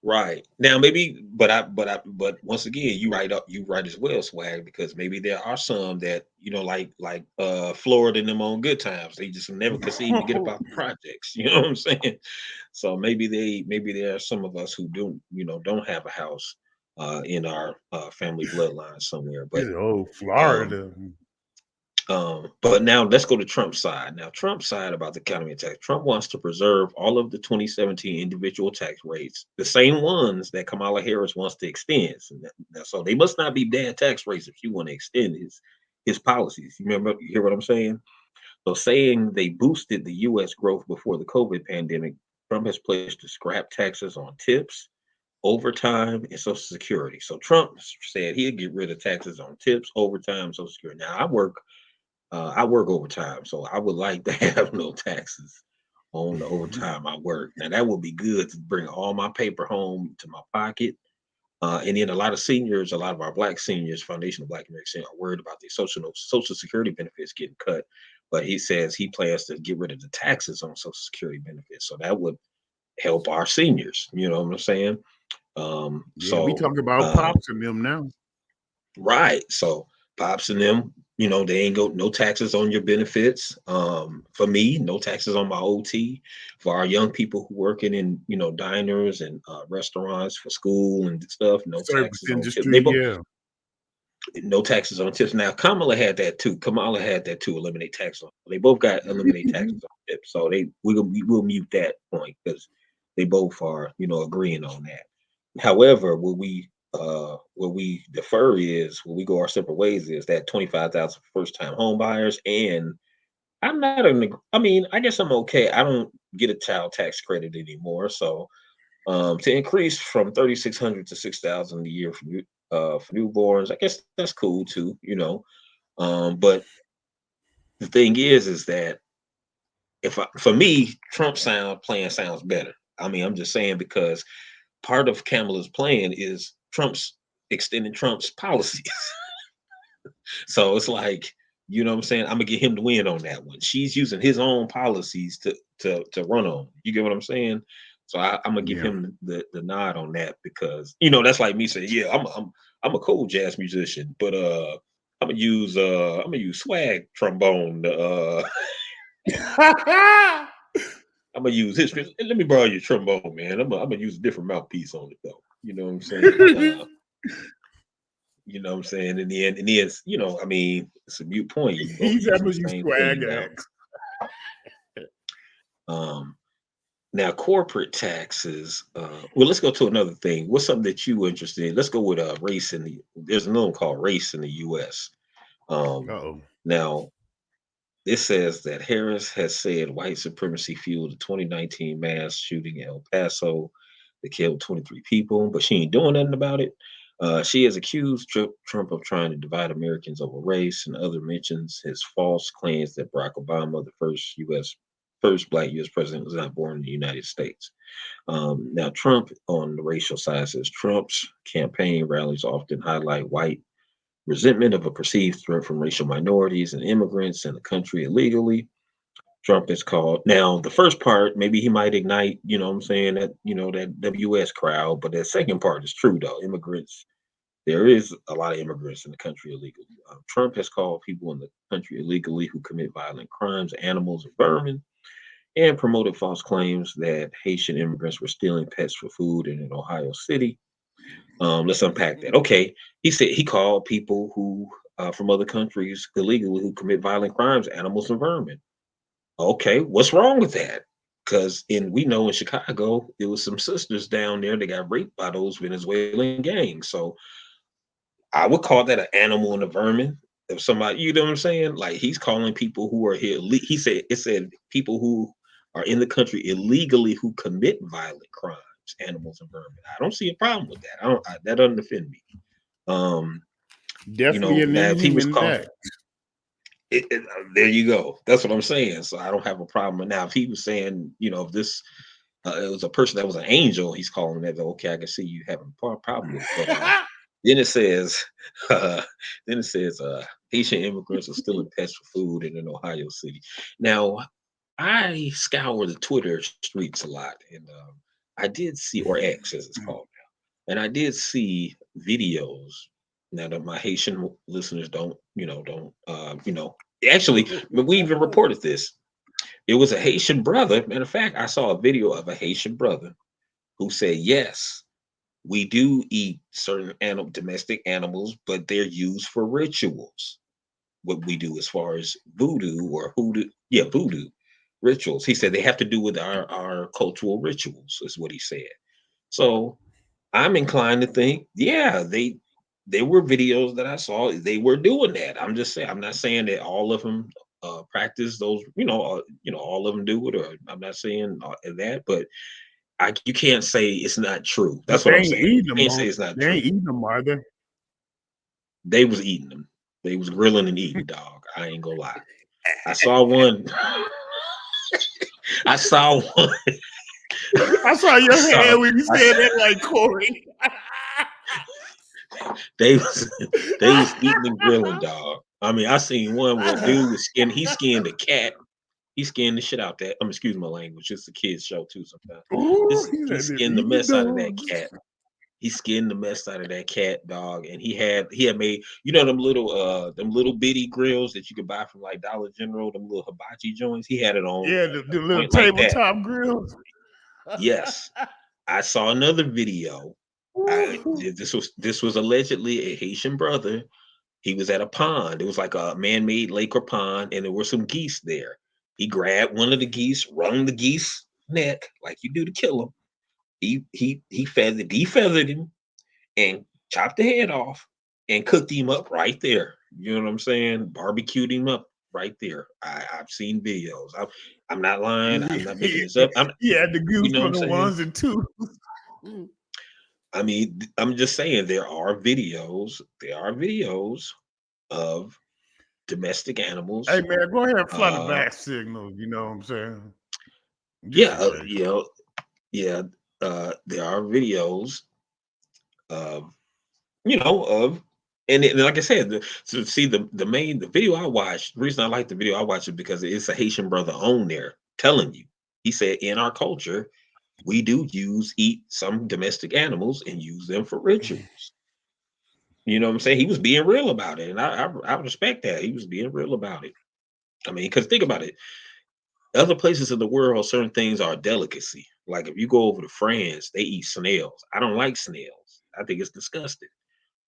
A: right. Now maybe, but once again, you right as well, Swag, because maybe there are some that, like Florida and them on good times. They just never conceive to get about the projects. You know what I'm saying? So maybe there are some of us who don't have a house in our family bloodline somewhere. But
B: Oh,
A: um
B: Florida.
A: but now let's go to Trump's side. Now, Trump's side about the economy tax. Trump wants to preserve all of the 2017 individual tax rates, the same ones that Kamala Harris wants to extend. So they must not be bad tax rates if you want to extend his policies. You hear what I'm saying? So saying they boosted the US growth before the COVID pandemic, Trump has pledged to scrap taxes on tips, overtime, and Social Security. So Trump said he'd get rid of taxes on tips, overtime, Social Security. Now I work overtime, so I would like to have no taxes on the overtime I work. Now that would be good to bring all my paper home to my pocket. And then a lot of seniors, a lot of our Black seniors, foundational Black Americans, are worried about their social security benefits getting cut. But he says he plans to get rid of the taxes on Social Security benefits, so that would help our seniors. You know what I'm saying? Um,
B: Yeah, we
A: so
B: talk about
A: uh,
B: pops and them now.
A: Right. So pops and them, they ain't go no taxes on your benefits. For me, no taxes on my OT. For our young people who working in, diners and restaurants for school and stuff, no
B: Service
A: taxes on tips.
B: industry, yeah.
A: No taxes on tips. Now Kamala had that too. Kamala had that too. Eliminate tax on. They both got eliminate taxes on tips. So we'll mute that point because they both are, agreeing on that. However, what we defer is when we go our separate ways is that 25,000 first time home buyers. And I mean, I guess I'm okay. I don't get a child tax credit anymore. So to increase from 3,600 to 6,000 a year for newborns, I guess that's cool too. But the thing is that for me, Trump plan sounds better. I mean, I'm just saying because part of Kamala's plan is Trump's extending Trump's policies. So it's like, you know what I'm saying? I'm gonna get him to win on that one. She's using his own policies to run on. You get what I'm saying? So I'm gonna give
B: Yeah.
A: him the nod on that because that's like me saying, yeah, I'm a cool jazz musician, but I'm gonna use swag trombone. I'm gonna use his. Let me borrow your trombone, man. I'm gonna use a different mouthpiece on it though. You know what I'm saying? You know what I'm saying? In the end, I mean, it's a mute point. You both
B: He's
A: using the
B: having you
A: same
B: swag
A: thing now.
B: acts.
A: Um, Now corporate taxes. Well, let's go to another thing. What's something that you interested in? Let's go with race there's another one called race in the US. Um,
B: Uh-oh.
A: Now this says that Harris has said white supremacy fueled the 2019 mass shooting in El Paso that killed 23 people, but she ain't doing nothing about it. She has accused Trump of trying to divide Americans over race, and other mentions his false claims that Barack Obama, the first Black U.S. president, was not born in the United States. Now, Trump on the racial side says Trump's campaign rallies often highlight white resentment of a perceived threat from racial minorities and immigrants in the country illegally. Trump is called now. The first part, maybe he might ignite, what I'm saying, that that WS crowd, but that second part is true though. Immigrants, there is a lot of immigrants in the country illegally. Trump has called people in the country illegally who commit violent crimes animals and vermin, and promoted false claims that Haitian immigrants were stealing pets for food in an Ohio City. Let's unpack that. Okay, he said he called people who from other countries illegally who commit violent crimes animals and vermin. Okay, what's wrong with that? Because we know in Chicago there was some sisters down there that got raped by those Venezuelan gangs. So I would call that an animal and a vermin. If somebody, you know what I'm saying? Like he's calling people who are here. He said it said people who are in the country illegally who commit violent crimes, animals and vermin. I don't see a problem with that. That doesn't offend me. Um,
B: Definitely an
A: now if he was
B: inhuman
A: called,
B: act.
A: there you go. That's what I'm saying. So I don't have a problem. But now if he was saying, if this it was a person that was an angel, he's calling that. Okay, I can see you having a problem with it. But then it says, uh, Haitian immigrants are stealing pets for food in an Ohio city. Now, I scour the Twitter streets a lot, and I did see, or X as it's called now, and I did see videos. Now that my Haitian listeners actually, we even reported this. It was a Haitian brother. Matter of fact, I saw a video of a Haitian brother who said, "Yes, we do eat certain domestic animals, but they're used for rituals. What we do as far as voodoo rituals." He said they have to do with our cultural rituals, is what he said. So I'm inclined to think, yeah, they were videos that I saw. They were doing that. I'm just saying. I'm not saying that all of them practice those. All of them do it, or I'm not saying that, but you can't say it's not true.
B: But
A: That's
B: they
A: what I'm
B: ain't
A: saying.
B: eating
A: You
B: them,
A: can't say it's not
B: they
A: true.
B: ain't eating them, are they?
A: They was eating them. They was grilling and eating, dog. I ain't gonna lie. I saw one. I saw one.
B: I saw
A: I
B: your
A: saw.
B: hand when you
A: I,
B: said that, like Corey.
A: they was they was eating and grilling, dog. I mean, I seen one where dude was skinned. He skinned a cat. He skinned the shit out that. Excuse my language. It's a kids show too. Sometimes
B: Ooh,
A: this
B: he
A: he
B: said them
A: skinned the
B: eating
A: mess out of that
B: dogs.
A: cat. He skinned the mess out of that cat, dog, and he had made them little bitty grills that you could buy from like Dollar General, them little hibachi joints. He had it on
B: Yeah,
A: a
B: the little
A: joint like that.
B: tabletop grills.
A: Yes, I saw another video. This was allegedly a Haitian brother. He was at a pond. It was like a man-made lake or pond, and there were some geese there. He grabbed one of the geese, wrung the geese neck like you do to kill him. He defeathered him and chopped the head off and cooked him up right there. You know what I'm saying? Barbecued him up right there. I've seen videos. I'm not lying. I'm not making this up.
B: He had the
A: You
B: goose
A: know what
B: for
A: I'm
B: the
A: saying?
B: ones and twos.
A: I mean, I'm just saying there are videos. There are videos of domestic
B: Hey
A: animals.
B: man, go ahead and fly the
A: Uh,
B: back signal. You know what I'm saying? Just
A: yeah,
B: in case.
A: yeah. There are videos of of and like I said, to see the video I watched. The reason I like the video I watched it because it's a Haitian brother on there telling you. He said in our culture we do eat some domestic animals and use them for rituals. You know what I'm saying? He was being real about it, and I respect that. He was being real about it. I mean, because think about it. Other places in the world, certain things are a delicacy. Like if you go over to France, they eat snails. I don't like snails. I think it's disgusting.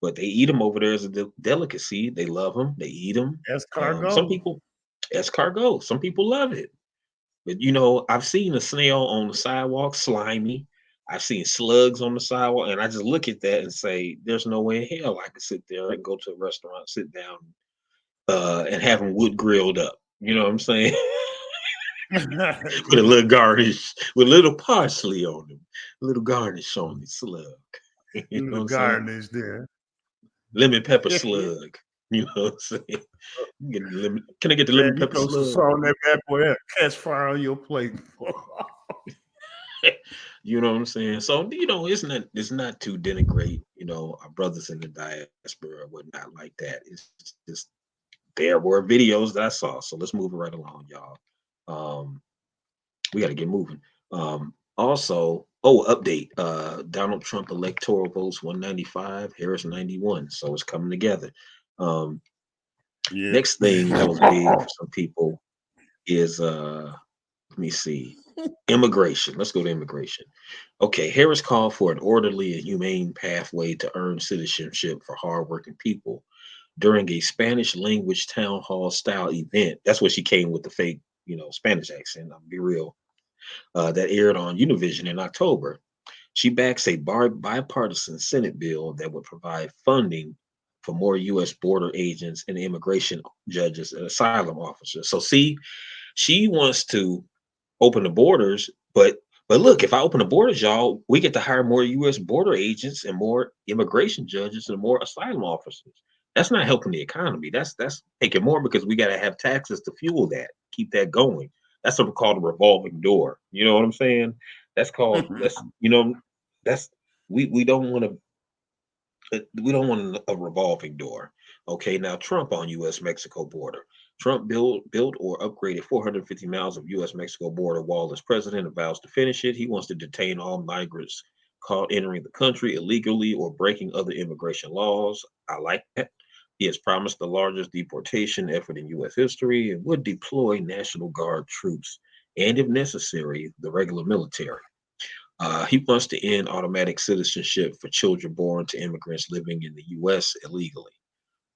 A: But they eat them over there as a delicacy. They love them. They eat them. Some
B: Escargot.
A: people, escargot. Some people love it. But I've seen a snail on the sidewalk, slimy. I've seen slugs on the sidewalk, and I just look at that and say, "There's no way in hell I could sit there and go to a restaurant, sit down, and have them wood grilled up." You know what I'm saying? With a little garnish, with a little parsley on them, a little garnish on the slug. You know what
B: Little
A: I'm saying?
B: garnish there.
A: Lemon pepper slug. You know what I'm saying? Can I get the lemon
B: Man, you
A: pepper
B: throw some
A: slug?
B: salt on that bad boy, that'll catch fire on your plate.
A: You know what I'm saying? So it's not to denigrate, our brothers in the diaspora would not like that. It's just there were videos that I saw. So let's move it right along, y'all. Um, we got to get moving. Also, update. Donald Trump electoral votes 195, Harris 91. So it's coming together. Um,
B: Yeah.
A: Next thing that was big for some people is let me see. Immigration. Let's go to immigration. Okay, Harris called for an orderly and humane pathway to earn citizenship for hardworking people during a Spanish language town hall style event. That's what she came with the fake, Spanish accent. I'll be real. That aired on Univision in October. She backs a bipartisan Senate bill that would provide funding for more U.S. border agents and immigration judges and asylum officers. So, see, she wants to open the borders, but look, if I open the borders, y'all, we get to hire more U.S. border agents and more immigration judges and more asylum officers. That's not helping the economy. That's taking more because we got to have taxes to fuel that, keep that going. That's what we call a revolving door. You know what I'm saying? That's called that's we don't want to we don't want a revolving door. Okay, now Trump on U.S. Mexico border. Trump built or upgraded 450 miles of U.S. Mexico border wall as president and vows to finish it. He wants to detain all migrants caught entering the country illegally or breaking other immigration laws. I like that. He has promised the largest deportation effort in U.S. history and would deploy National Guard troops and, if necessary, the regular military. He wants to end automatic citizenship for children born to immigrants living in the U.S. illegally.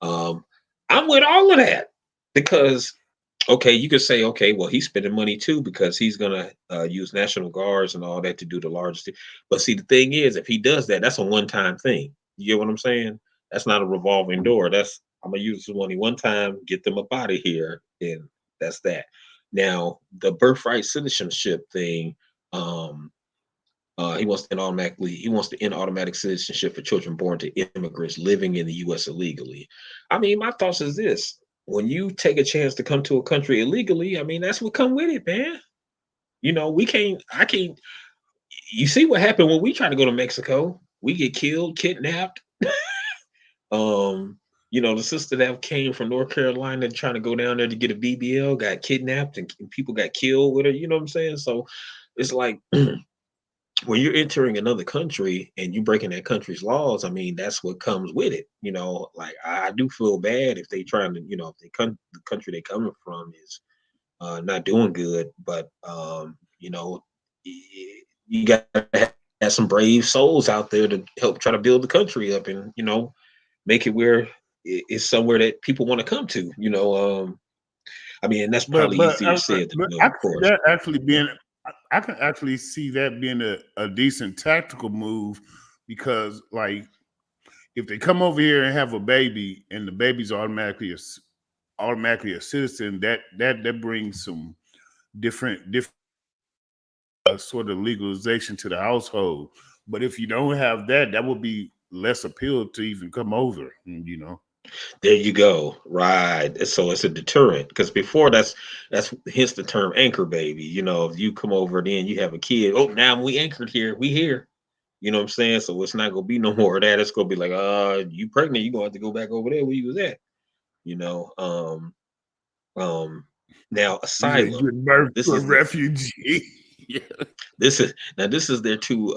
A: Um, I'm with all of that because, okay, you could say, okay, well, he's spending money too because he's going to use National Guards and all that to do the largest. But see, the thing is, if he does that, that's a one time thing. You get what I'm saying? That's not a revolving door. I'm going to use the money one time, get them up out of here, and that's that. Now, the birthright citizenship thing, um, he wants to end automatic citizenship for children born to immigrants living in the U.S. illegally. I mean, my thoughts is this: when you take a chance to come to a country illegally, I mean, that's what come with it, man. We can't. I can't. You see what happened when we try to go to Mexico? We get killed, kidnapped. The sister that came from North Carolina trying to go down there to get a BBL got kidnapped, and people got killed with her. You know what I'm saying? So it's like when you're entering another country and you breaking that country's laws, I mean, that's what comes with it. Like I do feel bad if they trying to, if they come the country they coming from is not doing good, but you got to have some brave souls out there to help try to build the country up and make it where it's somewhere that people want to come to. I mean, and that's
B: but
A: probably
B: but
A: easier
B: I,
A: said than
B: but
A: done,
B: I
A: of
B: can see
A: course.
B: that actually being I can actually see that being a decent tactical move because like if they come over here and have a baby and the baby's automatically a citizen, that brings some different sort of legalization to the household. But if you don't have that, that would be less appeal to even come over.
A: There you go. Right. So it's a deterrent because before that's hence the term anchor baby. If you come over, then you have a kid. Oh, now we anchored here. We here. You know what I'm saying? So it's not gonna be no more of that. It's gonna be like, you pregnant, you gonna have to go back over there where you was at. You know. Um Now
B: You say
A: asylum.
B: give birth
A: This
B: to a
A: is the
B: refugee. Yeah.
A: this is their two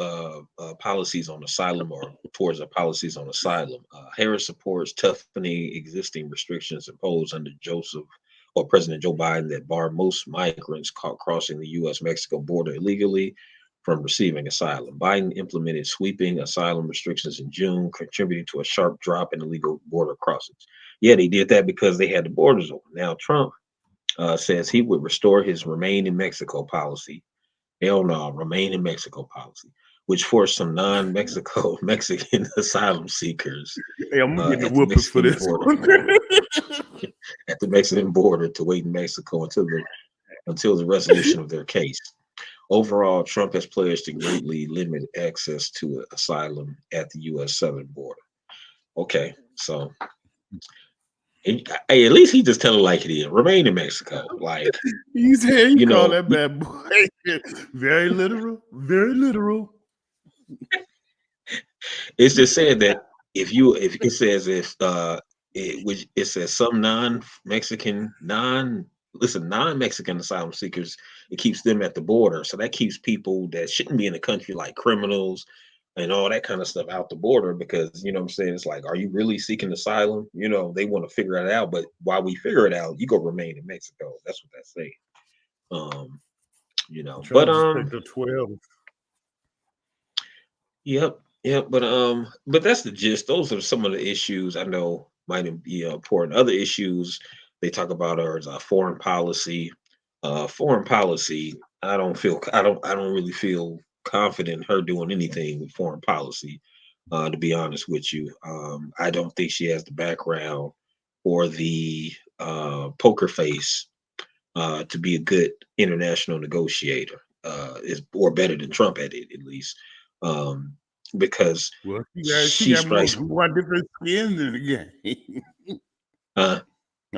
A: policies on asylum or towards the policies on asylum. Harris supports toughening existing restrictions imposed under Joseph or President Joe Biden that bar most migrants caught crossing the U.S. Mexico border illegally from receiving asylum. Biden implemented sweeping asylum restrictions in June, contributing to a sharp drop in illegal border crossings. Yeah, they did that because they had the borders open. Now Trump says he would restore his remain in Mexico policy. Hell no, remain in Mexico policy, which forced some non-Mexico Mexican asylum seekers
B: Hey, I'm getting a
A: at the
B: whooping for
A: Mexican
B: this
A: border
B: one.
A: to wait in Mexico until the resolution of their case. Overall, Trump has pledged to greatly limit access to asylum at the U.S. southern border. Okay, so hey, at least he just tell it like it is. Remain in Mexico, like
B: You said you
A: you
B: call
A: know.
B: that bad boy very literal, very literal.
A: It's just said that if it says if which it says some non-Mexican asylum seekers, it keeps them at the border. So that keeps people that shouldn't be in the country, like criminals and all that kind of stuff, out the border, because you know what I'm saying, it's like, are you really seeking asylum? They want to figure it out, but while we figure it out, you go remain in Mexico. That's what that's saying. Um, but
B: Trump just picked a 12.
A: Yep, yep. But that's the gist. Those are some of the issues I know might be important. Other issues they talk about are foreign policy. Foreign policy. I don't really feel confident in her doing anything with foreign policy. To be honest with you, I don't think she has the background or the poker face to be a good international negotiator. Is or better than Trump at it, at least, um, because
B: Well, she
A: she
B: got
A: strikes.
B: more different skin in the game.
A: Uh,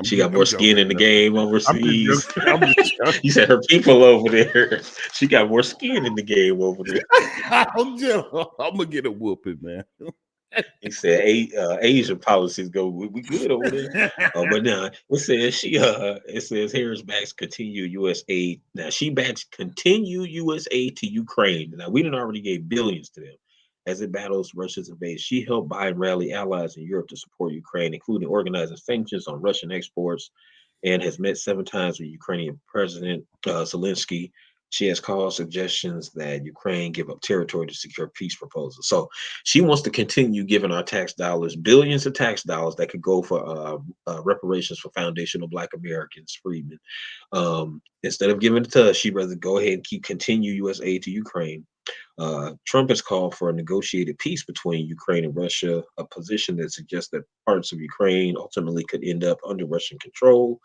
A: she got more
B: I'm
A: skin
B: joking.
A: in the game
B: I'm just
A: overseas.
B: joking. I'm just
A: You
B: joking.
A: said her people over there. She got more skin in the game over there.
B: I'm gonna get a whooping, man.
A: He said, Asian policies go. We good over there." But now it says Harris backs continue U.S. aid. Now she backs continue U.S. aid to Ukraine. Now we didn't already gave billions to them as it battles Russia's invasion. She helped buy and rally allies in Europe to support Ukraine, including organizing sanctions on Russian exports, and has met 7 times with Ukrainian President Zelensky. She has called suggestions that Ukraine give up territory to secure peace proposals. So she wants to continue giving our tax dollars, billions of tax dollars that could go for reparations for foundational Black Americans, freedmen. Instead of giving it to us, she'd rather go ahead and continue U.S. aid to Ukraine. Trump has called for a negotiated peace between Ukraine and Russia, a position that suggests that parts of Ukraine ultimately could end up under Russian control.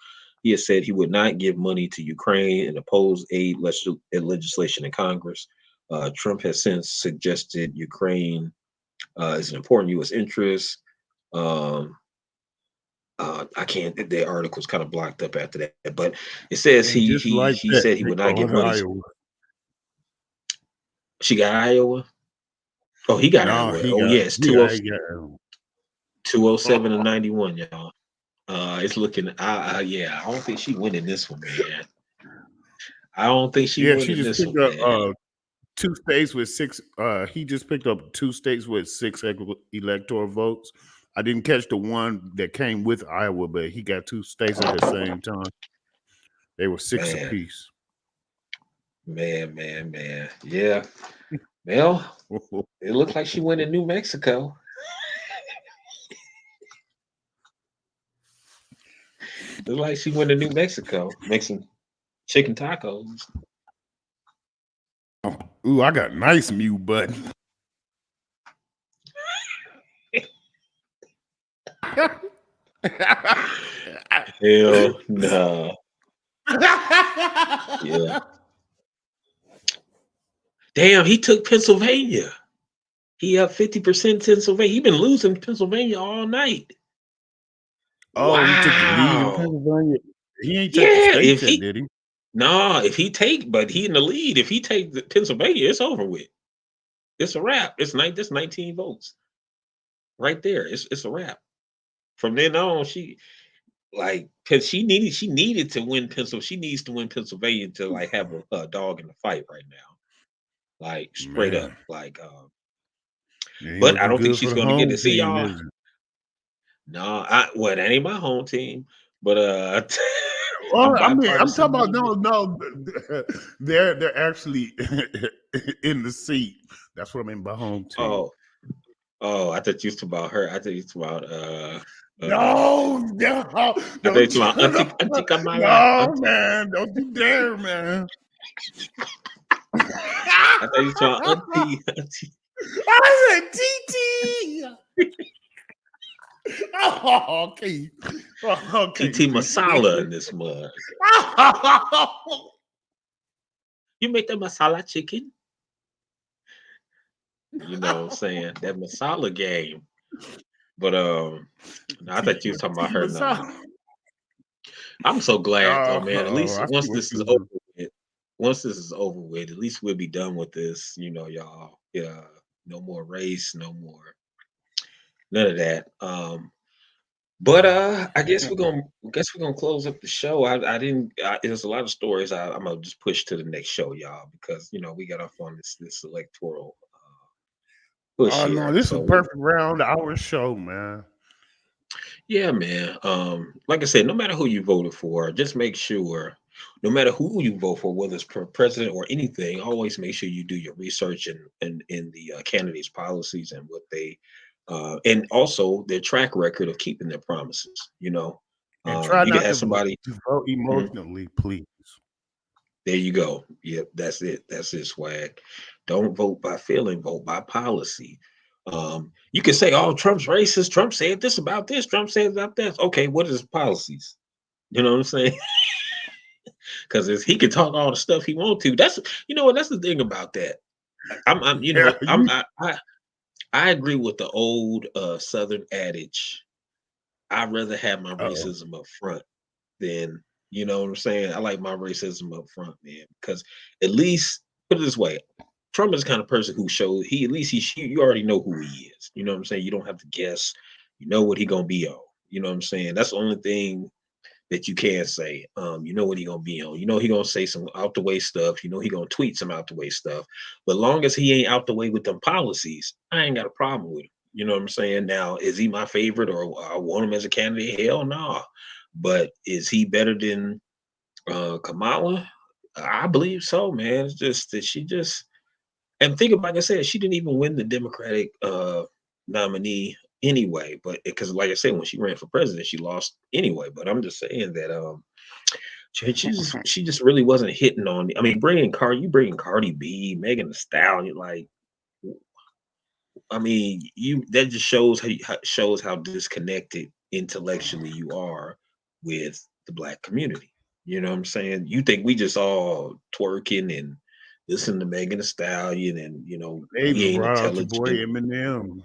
A: He has said he would not give money to Ukraine and oppose aid legislation in Congress. Trump has since suggested Ukraine is an important U.S. interest. Um, I can't. The article's kind of blocked up after that, but it says
B: And just like
A: he
B: that,
A: said he
B: they
A: would not give
B: called
A: money.
B: Iowa.
A: She got Iowa. Oh, he got
B: No,
A: Iowa. Oh yeah, it's
B: he got
A: 207 and 91, y'all. It's looking. Yeah, I don't think she winning this one, man. I don't think she
B: yeah, she
A: winning
B: just
A: this
B: picked
A: one,
B: up
A: man.
B: 2 states with 6 he just picked up 2 states with 6 electoral votes. I didn't catch the one that came with Iowa, but he got 2 states at the same time. They were 6
A: Man,
B: apiece.
A: man. Yeah. Well, it looked like she went in New Mexico. Looked like she went to New Mexico, make some chicken tacos.
B: Ooh, I got nice mute button.
A: Hell no. Yeah. Damn, he took Pennsylvania. He up 50% Pennsylvania. He been losing Pennsylvania all night.
B: Oh, he took the lead in
A: Wow.
B: Pennsylvania. He ain't take the
A: Yeah,
B: states yet, did he?
A: if he take, but he in the lead. If he take the Pennsylvania, it's over with. It's a wrap. That's 19 votes right there. It's a wrap. From then on, because she needed to win Pennsylvania. She needs to win Pennsylvania to like have a dog in the fight right now. Like straight up.
B: Man,
A: Like
B: it ain't
A: but I
B: looking
A: don't think
B: good for
A: she's
B: the
A: gonna get
B: home
A: it. See
B: team,
A: y'all.
B: is it?
A: No, that ain't my home team. But I'm
B: Well, I mean, I'm
A: bipartisan.
B: talking about no. They're actually in the seat. That's what I mean by home team.
A: Oh, I thought you was talking about her. I thought you was talking about
B: No,
A: I thought you
B: don't
A: was talking
B: you,
A: about Auntie Kamala.
B: no, man, don't you dare, man.
A: I thought you was talking about Auntie
B: I said TT. Oh, okay. Oh, okay.
A: TT Masala in this mug. You make the masala chicken? You know what I'm saying? That masala game. But no, I thought you was talking about her. No,
B: Masala.
A: I'm so glad though, man. At
B: Oh,
A: least
B: I see
A: once
B: what
A: this is
B: you
A: over
B: do.
A: with, at least we'll be done with this. Y'all. Yeah, no more race, no more. none of that. But I guess we're gonna close up the show. I didn't. There's a lot of stories. I'm gonna just push to the next show, y'all, because we got off on this electoral push
B: Oh no,
A: here.
B: this is a
A: So
B: perfect round hour show, man.
A: yeah, man. Like I said, no matter who you voted for, just make sure, no matter who you vote for, whether it's president or anything, always make sure you do your research and in the candidates' policies and what they, and also their track record of keeping their promises.
B: And try
A: You can
B: not
A: have somebody.
B: to vote
A: Mhm.
B: emotionally, please.
A: There you go. Yep, that's it. That's it, swag. Don't vote by feeling, vote by policy. You can say, "Oh, Trump's racist. Trump said this about this. Trump said about this." Okay, what is his policies? You know what I'm saying? Because he can talk all the stuff he want to. That's what. That's the thing about that. I'm you
B: Yeah,
A: know I'm I agree with the old Southern adage. I'd rather have my
B: uh-oh.
A: racism up front than what I'm saying. I like my racism up front, man, because at least put it this way, Trump is the kind of person who shows he at least you already know who he is. You know what I'm saying? You don't have to guess. You know what he gonna be on. You know what I'm saying? That's the only thing that you can say. You know what he gonna be on. You know he gonna say some out the way stuff. You know he gonna tweet some out the way stuff. But long as he ain't out the way with them policies, I ain't got a problem with him. You know what I'm saying? Now, is he my favorite or I want him as a candidate? Hell no. But is he better than Kamala? I believe so, man. It's just that she just and think about, like I said, she didn't even win the Democratic nominee anyway. But because, like I said, when she ran for president, she lost anyway. But I'm just saying that she just really wasn't hitting on. I mean, you bringing Cardi B, Megan Thee Stallion, like I mean, you that just shows shows how disconnected intellectually you are with the black community. You know what I'm saying? You think we just all twerking and listen to Megan Thee Stallion and
B: They
A: we
B: even
A: ain't
B: brought out your boy
A: intelligent.
B: Eminem.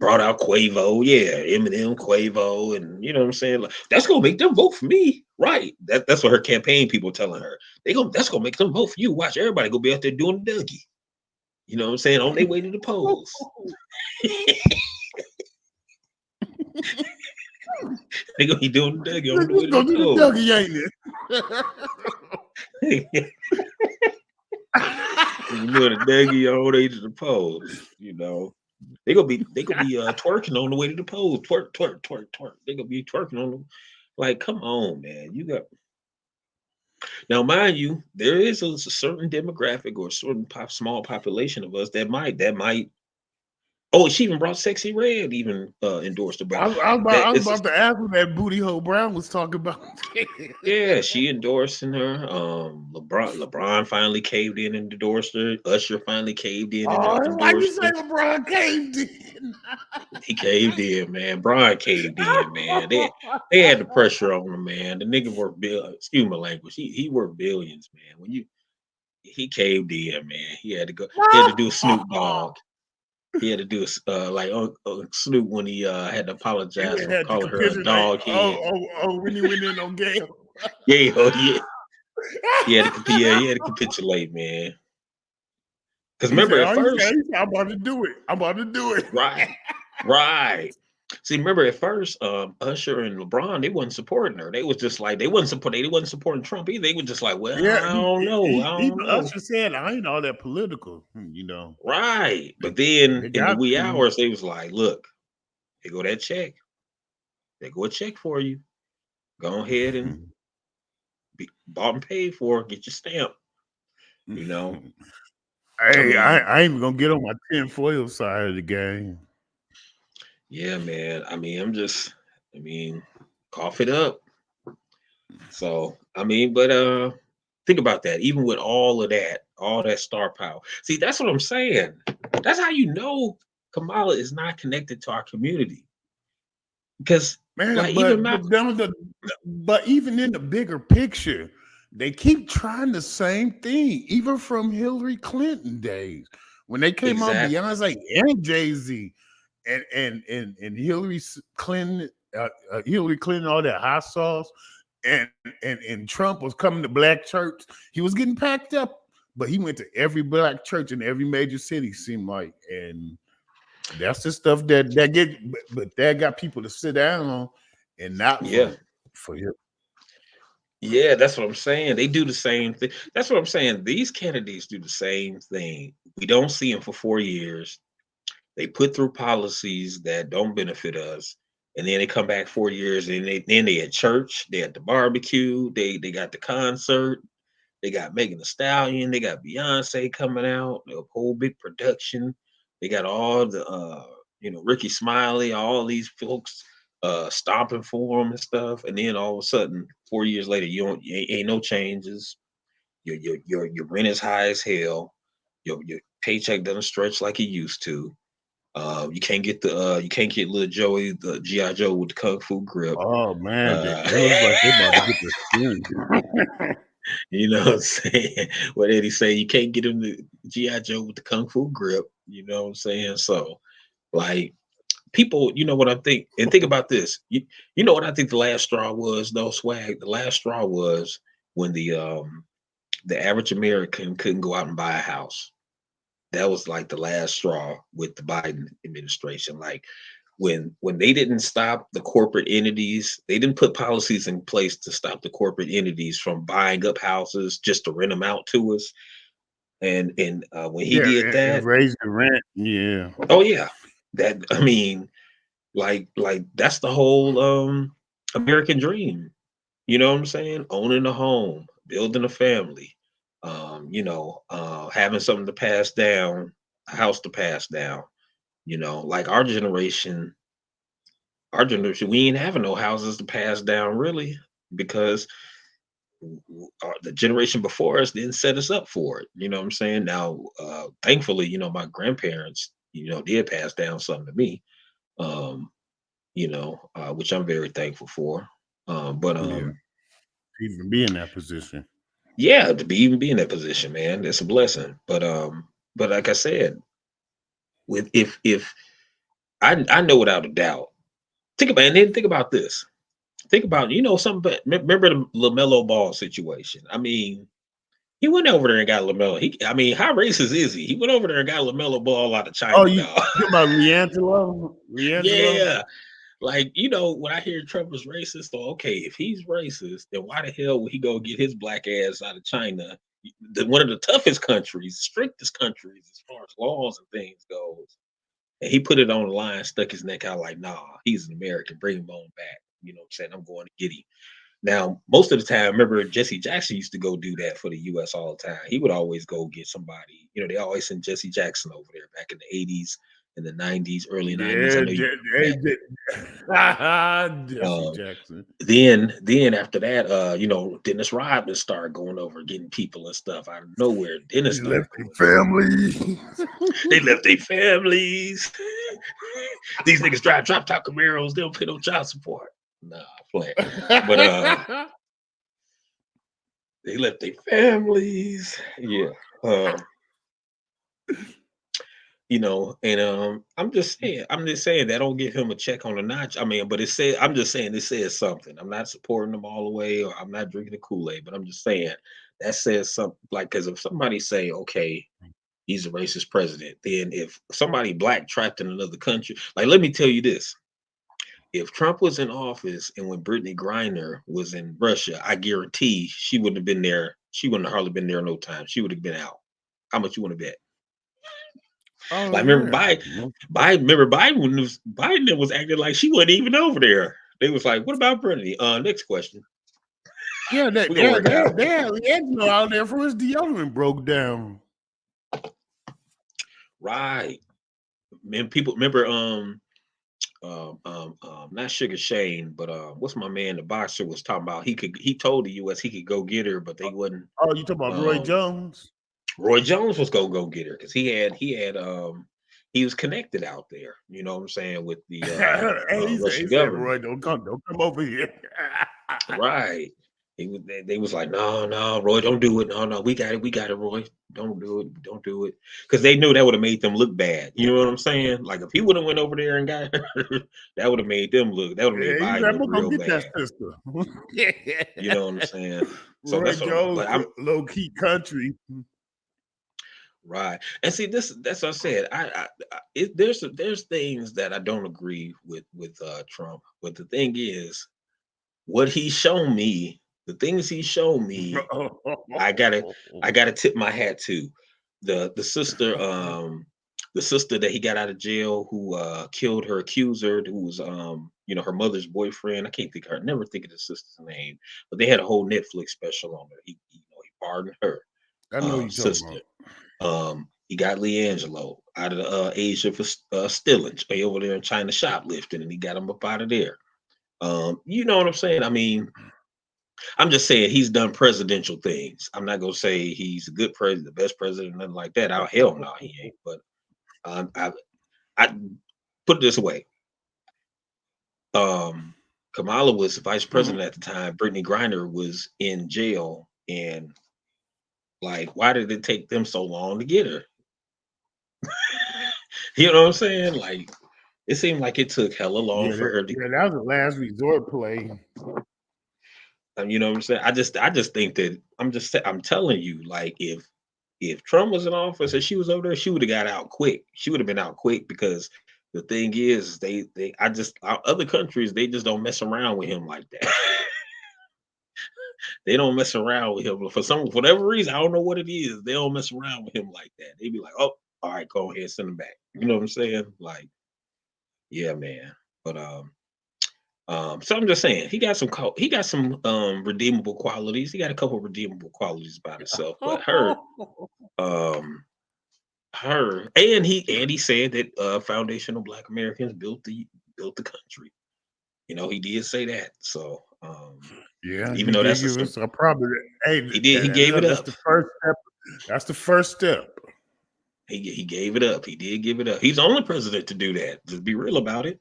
A: Brought out Quavo, yeah, Eminem, Quavo, and you know what I'm saying? Like, that's gonna make them vote for me, right? That's what her campaign people telling her. That's gonna make them vote for you. Watch everybody go be out there doing the Dougie. You know what I'm saying? On their way to the polls. They gonna be doing the Dougie on the way
B: Let's
A: to
B: go
A: the
B: to the
A: polls.
B: Dougie, ain't
A: They
B: it?
A: be doing the Dougie on the way to the polls. They gonna be twerking on the way to the polls. Twerk, twerk, twerk, twerk. They gonna be twerking on them. Like, come on, man. You got now, mind you, there is a certain demographic or a certain small population of us that might. Oh, she even brought Sexy Red, even endorsed her, but that
B: I was
A: it's
B: about to ask what that booty hole Brown was talking about.
A: yeah, she endorsing her. LeBron finally caved in and endorsed her. Usher finally caved in and
B: Oh, why you
A: endorsed
B: say
A: her.
B: LeBron came in?
A: He caved in, man. Brian caved in, man. They had the pressure on him, man. The nigga worked excuse my language. He worked billions, man. He caved in, man. He had to go. He had to do a Snoop Dogg. He had to do like Snoop when he had to
B: He
A: apologize for
B: had to
A: calling her a
B: capitulate.
A: dog head.
B: When he went in on Gail.
A: Yeah, oh yeah. He had to capitulate, man. Because
B: He
A: remember
B: said,
A: at
B: "Oh,
A: first,
B: I'm about to do it. I'm about to do it."
A: right, right. See, remember at first, Usher and LeBron, they wasn't supporting her. They was just like they wasn't supporting Trump either. They were just like, well,
B: Yeah,
A: I don't know, I
B: even
A: don't know.
B: Usher said, "I ain't all that political."
A: Right.
B: They,
A: But then
B: they
A: in the
B: got
A: wee
B: to.
A: hours, they was like, look, here go that check. They go a check for you. Go ahead and be bought and paid for. Get your stamp. You know. I
B: Hey,
A: mean,
B: I ain't even gonna get on my tinfoil side of the game.
A: yeah, man. I mean, cough it up. So, I mean, but think about that. Even with all that star power. See, that's what I'm saying. That's how you know Kamala is not connected to our community. Because like
B: Man,
A: even my
B: but even in the bigger picture, they keep trying the same thing, even from Hillary Clinton days when they came out
A: exactly.
B: Beyonce and Jay Z, and Hillary Clinton, all that hot sauce, and Trump was coming to black church. He was getting packed up, but he went to every black church in every major city. Seemed like, and That's the stuff that get, but that got people to sit down and not
A: Yeah.
B: vote for him.
A: Yeah, that's what I'm saying. They do the same thing. That's what I'm saying. These candidates do the same thing. We don't see them for 4 years. They put through policies that don't benefit us, and then they come back 4 years, and they at church, they at the barbecue, they got the concert, they got Megan Thee Stallion, they got Beyonce coming out, a whole big production. They got all the Ricky Smiley, all these folks stomping for them and stuff. And then all of a sudden, 4 years later, ain't no changes. Your rent is high as hell. Your paycheck doesn't stretch like it used to. You can't get little Joey, the GI Joe with the kung fu grip.
B: Oh man,
A: Uh,
B: it looks like they're about to get the skin.
A: you know what I'm saying? What did he say? You can't get him the GI Joe with the kung fu grip. You know what I'm saying? So like people, you know what I think, and think about this. You know what I think the last straw was though, swag. The last straw was when the average American couldn't go out and buy a house. That was like the last straw with the Biden administration. Like when they didn't stop the corporate entities, they didn't put policies in place to stop the corporate entities from buying up houses just to rent them out to us. And when he
B: Yeah,
A: did
B: and
A: that,
B: raise the rent. Yeah,
A: oh yeah, that I mean, like that's the whole American dream. You know what I'm saying? Owning a home, building a family, having something to pass down, a house to pass down. Like our generation, we ain't having no houses to pass down really because the generation before us didn't set us up for it. You know what I'm saying? Now, thankfully, my grandparents, did pass down something to me, um, which I'm very thankful for. But
B: yeah. Even be in that position.
A: yeah, to even be in that position, man, that's a blessing. But like I said, with if I know without a doubt, think about this. Think about something. But remember the Lamelo Ball situation. I mean, he went over there and got Lamelo. I mean, how racist is he? He went over there and got Lamelo Ball out of
B: Oh,
A: China,
B: you
A: dog.
B: talking about Leangelo? Leangelo?
A: Yeah, like when I hear Trump is racist, so okay, if he's racist, then why the hell would he go get his black ass out of China, one of the toughest countries, strictest countries as far as laws and things goes? And he put it on the line, stuck his neck out like, nah, he's an American, bring him on back. You know what I'm saying? I'm going to get him. Now, most of the time, remember Jesse Jackson used to go do that for the U.S. all the time. He would always go get somebody. They always sent Jesse Jackson over there back in the '80s, in the '90s, early '90s. I
B: Yeah,
A: know you
B: Jesse
A: um,
B: Jackson.
A: then after that, Dennis Rodman started going over getting people and stuff out of nowhere. Dennis
B: He
A: started
B: left
A: going
B: his
A: over.
B: family.
A: They left their families. These niggas drive drop top Camaros. They don't pay no child support. Nah, playing. But they left their families. Yeah. Uh, and I'm just saying that don't give him a check on the notch. I mean, but I'm just saying it says something. I'm not supporting them all the way, or I'm not drinking the Kool-Aid, but I'm just saying that says something. Like, because if somebody say, okay, he's a racist president, then if somebody black trapped in another country, like, let me tell you this: if Trump was in office and when Brittany Griner was in Russia, I guarantee she wouldn't have been there. She wouldn't have hardly been there no time. She would have been out. How much you want to bet?
B: Oh
A: Like, remember
B: yeah.
A: Biden was acting like she wasn't even over there. They was like, "What about Brittany?" Next question.
B: Yeah,
A: We're gonna work it out.
B: they had Leangelo out there for his deodorant broke down.
A: Right. Man, people remember not Sugar Shane, but what's my man, the boxer, was talking about he told the US he could go get her, but they wouldn't.
B: Oh, you talking about Roy
A: um
B: Jones?
A: Roy Jones was gonna go get her because he was connected out there, you know what I'm saying, with the
B: Hey, he
A: Russian
B: said,
A: government.
B: Roy, don't come over here.
A: Right. They was like, no, no, Roy, don't do it. No, no, we got it, Roy. Don't do it. Because they knew that would have made them look bad. You know what I'm saying? Like if he would have went over there and got her, that would have made that would have made
B: Yeah, he's
A: Biden
B: like,
A: look
B: I'm gonna
A: real
B: get that
A: bad.
B: sister.
A: You know what I'm saying? So
B: Roy
A: that's what
B: Jones,
A: but I'm
B: low key country.
A: right. And see, that's what I said. There's things that I don't agree with Trump, but the thing is, what he's shown me, the things he's shown me, I gotta I gotta tip my hat to the sister the sister that he got out of jail who killed her accuser, who was her mother's boyfriend. I can't think of her, never think of the sister's name, but they had a whole Netflix special on her. He pardoned her
B: I know you talking
A: sister.
B: about.
A: He got Leangelo out of Asia for stealing over there in China shoplifting, and he got him up out of there. You know what I'm saying? I mean, I'm just saying he's done presidential things. I'm not gonna say he's a good president, the best president, nothing like that. Oh hell no, he ain't. But um, I, I put it this way: um, Kamala was vice president at the time. Brittany Griner was in jail, and like, why did it take them so long to get her? You know what I'm saying? Like, it seemed like it took hella long
B: Yeah,
A: for her to.
B: that was a last resort play.
A: You know what I'm saying? I just think that I'm telling you, like, if Trump was in office and she was over there, she would have got out quick. She would have been out quick because the thing is, other countries, they just don't mess around with him like that. They don't mess around with him for whatever reason. I don't know what it is. They don't mess around with him like that. They be like, oh, all right, go ahead, send him back. You know what I'm saying? Like, yeah, man. But so I'm just saying he got some redeemable qualities. He got a couple redeemable qualities about himself. But um he said that foundational Black Americans built the country. He did say that. So
B: Yeah,
A: even
B: he
A: though
B: did
A: that's
B: give us a probably. Hey,
A: he gave it
B: that's
A: up.
B: the first step. That's the first step.
A: He gave it up. He did give it up. He's the only president to do that. Just be real about it.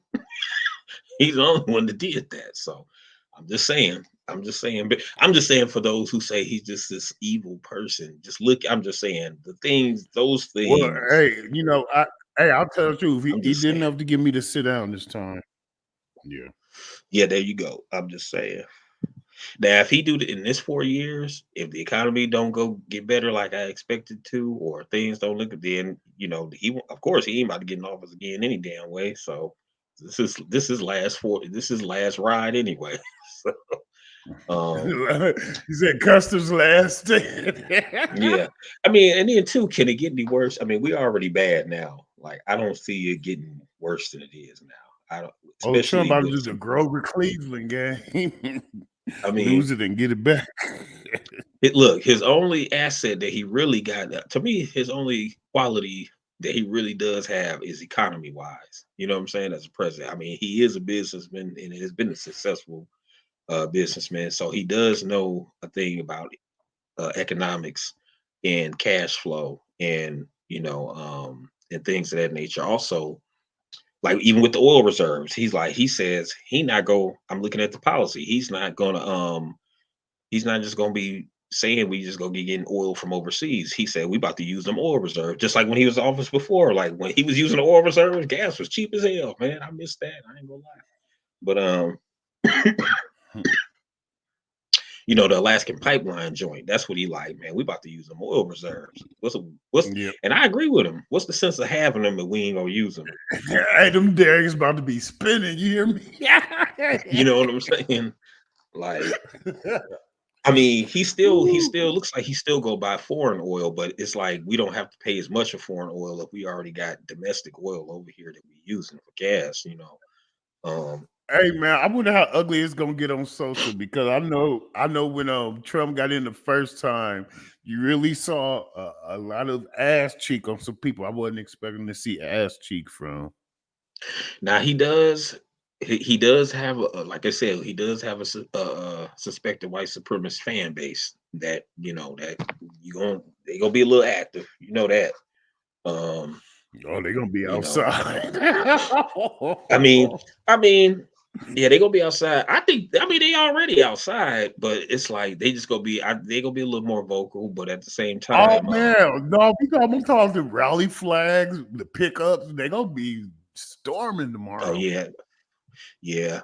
A: He's the only one that did that. So I'm just saying. But I'm just saying for those who say he's just this evil person. Just look. I'm just saying those
B: Well,
A: things.
B: hey, I'll tell the truth.
A: I'm
B: He
A: just
B: did
A: saying.
B: enough to get me to sit down this time. Yeah.
A: Yeah, there you go. I'm just saying. Now, if he do it in this 4 years, if the economy don't go get better like I expected to, or things don't look, then of course he ain't about to get in office again any damn way. So this is last ride anyway. So, um,
B: He said customs last stand.
A: yeah, I mean, and then too, can it get any worse? I mean, we already bad now. Like, I don't see it getting worse than it is now. I don't,
B: Oh, Trump
A: especially
B: about to
A: with
B: do the
A: some.
B: Grover Cleveland game.
A: I mean,
B: Lose it and get it back.
A: Look, his only asset that he really got, to me, his only quality that he really does have is economy wise. You know what I'm saying? As a president, I mean, he is a businessman and has been a successful businessman, so he does know a thing about economics and cash flow, and and things of that nature. Also, like even with the oil reserves, he says he not go. I'm looking at the policy. He's not just gonna be saying we just gonna be getting oil from overseas. He said we about to use them oil reserves, just like when he was in office before. Like when he was using the oil reserves, gas was cheap as hell, man. I missed that. I ain't gonna lie. But the Alaskan pipeline joint, that's what he like, man. We about to use them oil reserves. What's
B: Yep.
A: and I agree with him. What's the sense of having them if we ain't gonna use them?
B: Hey, them derricks about to be spinning. You hear me?
A: You know what I'm saying? Like, I mean, he still looks like he still go buy foreign oil, but it's like we don't have to pay as much for foreign oil if we already got domestic oil over here that we using for gas. Um,
B: Hey man, I wonder how ugly it's gonna get on social because I know when Trump got in the first time, you really saw a lot of ass cheek on some people. I wasn't expecting to see ass cheek from.
A: Now he does have like I said, he does have a suspected white supremacist fan base that they gonna be a little active, that. Um,
B: Oh, they're gonna be
A: you know,
B: outside.
A: I mean, I mean, yeah, they gonna be outside. I mean, they already outside, but it's like they just gonna be, they gonna be a little more vocal, but at the same
B: Oh
A: time,
B: man, no, I'm talking the rally flags, the pickups. They gonna be storming
A: oh
B: tomorrow.
A: yeah, yeah.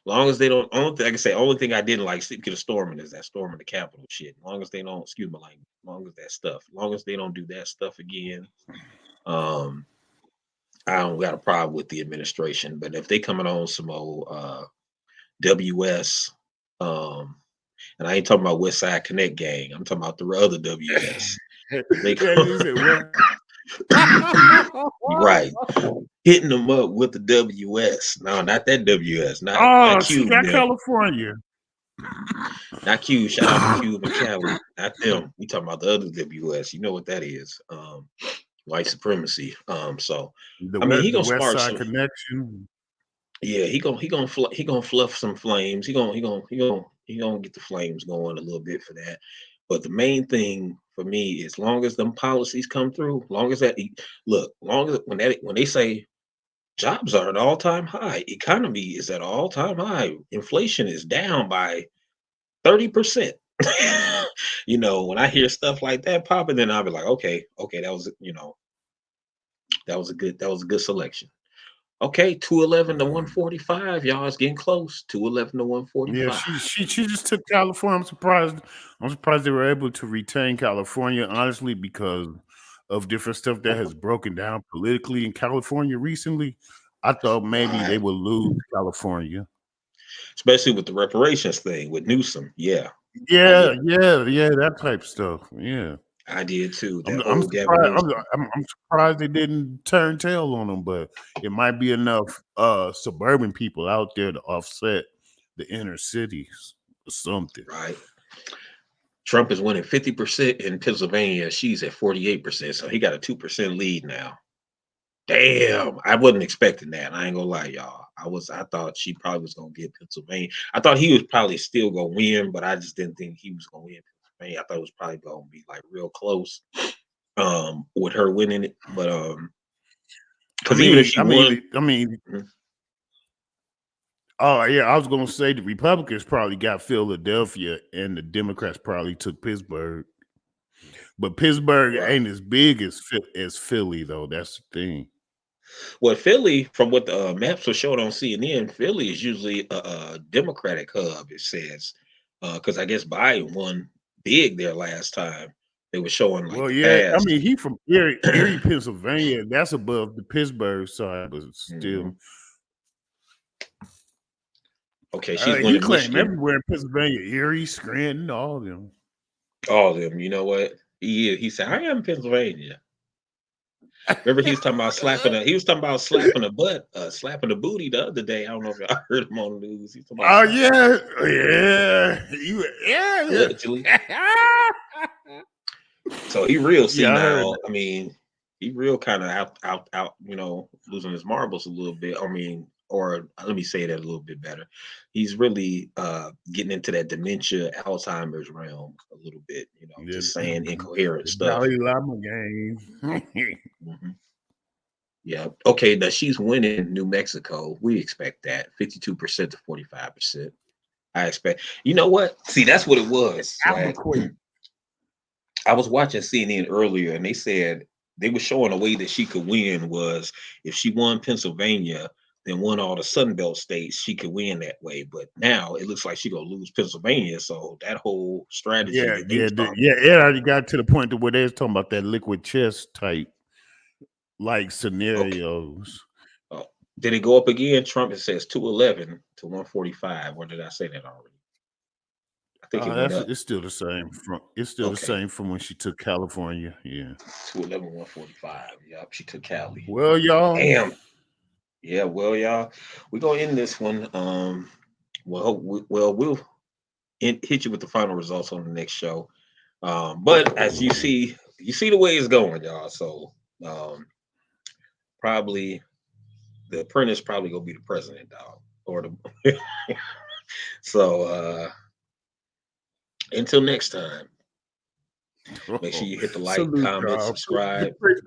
A: Long as they don't, only thing I can say, only thing I didn't like Sleep Get a Storming is that storming the Capitol shit. As long as they don't, excuse my language, as long as that stuff, as long as they don't do that stuff again, um, I don't got a problem with the administration. But if they coming on some old WS, um, and I ain't talking about West Side Connect gang, I'm talking about the other WS. If they
B: Yeah, you said what?
A: right, hitting them up with the WS. No, not that WS, not
B: Oh, she
A: Cube
B: got
A: them.
B: California.
A: Not Cube. Shout out to Cube and Cali. Not them. We talking about the other WS. You know what that is. White supremacy. So I mean he
B: The
A: gonna
B: West
A: spark
B: Side
A: some.
B: Connection.
A: Yeah, he gonna fluff some flames. He gonna get the flames going a little bit for that. But the main thing for me is long as them policies come through, long as that look, long as when they say jobs are at all time high, economy is at all time high, inflation is down by 30%. When I hear stuff like that popping, then I'll be like, okay, that was that was a good selection. Okay, 211 to 145, y'all. It's getting close. 211 to
B: Yeah,
A: 145.
B: she just took California. I'm surprised. I'm surprised they were able to retain California, honestly, because of different stuff that has broken down politically in California recently. I thought maybe they
A: Right.
B: would lose California.
A: Especially with the reparations thing with Newsom. Yeah. Yeah.
B: Yeah, that type stuff. Yeah,
A: I did too. That
B: I'm
A: whole Gavin
B: surprised.
A: Newsom.
B: I'm surprised they didn't turn tail on them, but it might be enough suburban people out there to offset the inner cities or something.
A: Right. Trump is winning 50% in Pennsylvania. She's at 48%. So he got a 2% lead now. Damn, I wasn't expecting that. I ain't gonna lie, y'all. I thought she probably was gonna get Pennsylvania. I thought he was probably still gonna win, but I just didn't think he was gonna win Pennsylvania. I thought it was probably gonna be like real close, with her winning it. But because even if she won,
B: I mean,
A: mhm,
B: oh yeah, I was gonna say the Republicans probably got Philadelphia and the Democrats probably took Pittsburgh. But Pittsburgh
A: right.
B: ain't as big as Philly though. That's the thing.
A: Well, Philly, from what the maps were showing on CNN, Philly is usually a Democratic hub. It says because I guess Biden won big there last time. They were showing like
B: Well,
A: the
B: yeah, I
A: past.
B: mean he from Erie, Pennsylvania. That's above the Pittsburgh side, but still,
A: Mhm. Okay, she's
B: he
A: winning
B: claimed
A: Michigan.
B: everywhere in Pennsylvania, Erie, Scranton, all of them.
A: All of them. You know what? He said, I am Pennsylvania. Remember he was talking about slapping a butt, slapping a booty the other day. I don't know if y'all heard him on the news. He's talking about
B: Oh
A: slapping
B: yeah, yeah,
A: allegedly.
B: yeah.
A: So he real
B: Yeah, I heard.
A: senile. I mean, he real kind of out, losing his marbles a little bit. I mean, or let me say that a little bit better. He's really getting into that dementia, Alzheimer's realm a little bit,
B: Yeah,
A: just saying incoherent
B: the
A: stuff.
B: Dalai Lama game.
A: Mhm. Yeah. Okay. Now she's winning New Mexico. We expect that 52% to 45%. I expect. You know what? See, that's what it was. Swag.
B: Albuquerque.
A: I was watching CNN earlier, and they said they were showing a way that she could win was if she won Pennsylvania, then won all the Sun Belt states, she could win that way. But now it looks like she gonna lose Pennsylvania. So that whole strategy that they was talking.
B: Yeah. It already got to the point to where they was talking about that liquid chess type like
A: Okay.
B: scenarios.
A: Oh, did it go up again? Trump, it says 211 to 145. Or did I say that already? I think it went
B: That's
A: up.
B: it's still the same from
A: Okay.
B: when she took California. Yeah.
A: 211, 145. Yep, she took Cali.
B: Well, y'all.
A: Damn. Yeah, well, y'all, we're gonna end this one. We'll hit you with the final results on the next show. But as you see the way it's going, y'all. So um, probably the apprentice probably gonna be the president, dog. Or the so until next time, make sure you hit the like,
B: Salute
A: comment,
B: y'all.
A: subscribe.
B: Please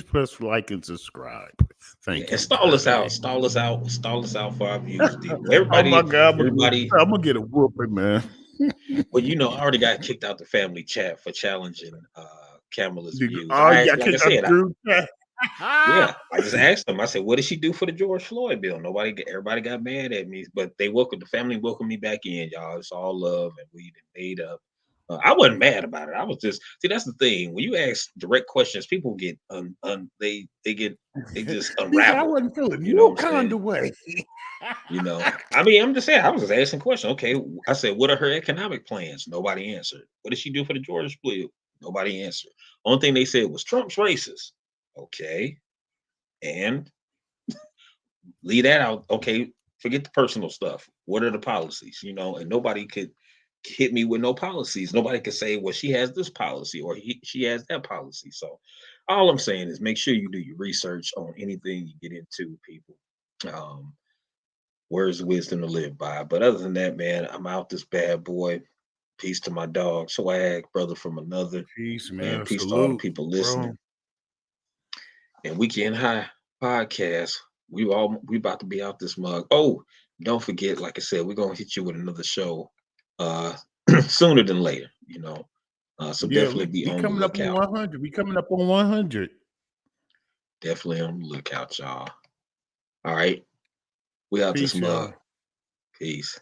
B: press like and subscribe.
A: Yeah,
B: Thank
A: and
B: you
A: stall us out,
B: kindly.
A: stall us out, stall us out for our views, people.
B: Oh my God,
A: Everybody.
B: I'm gonna get a whooping, man.
A: Well, I already got kicked out the family chat for challenging Kamala's views.
B: Oh, you
A: I
B: got
A: like I
B: kicked out the
A: said,
B: group chat.
A: Yeah, I just asked them. I said, "What did she do for the George Floyd bill?" Everybody got mad at me, but the family welcomed me back in, y'all. It's all love, and we done made up. I wasn't mad about it. I was just see. That's the thing. When you ask direct questions, people get they just
B: He said, I
A: unravel.
B: wasn't feeling
A: You know what
B: no
A: I'm
B: kind
A: saying?
B: of way.
A: I mean, I'm just saying. I was just asking questions. Okay, I said, "What are her economic plans?" Nobody answered. What did she do for the George Floyd? Nobody answered. Only thing they said was Trump's racist. Okay, and leave that out. Okay, forget the personal stuff. What are the policies? And nobody could hit me with no policies. Nobody could say, well, she has this policy or she has that policy. So all I'm saying is make sure you do your research on anything you get into, people. Um, Words of wisdom to live by. But other than that, man, I'm out this bad boy. Peace to my dog. Swag, brother from another.
B: Peace,
A: And
B: man.
A: peace to all the
B: Salute,
A: people
B: bro.
A: listening. And Weekend High podcast. We about to be out this mug. Oh, don't forget, like I said, we're gonna hit you with another show uh sooner than later, So
B: Yeah,
A: definitely
B: we
A: be
B: we
A: on the
B: coming up on
A: lookout.
B: 100. We coming up on 100.
A: Definitely on the lookout, y'all. All right. We out this
B: Peace,
A: mug.
B: y'all.
A: Peace.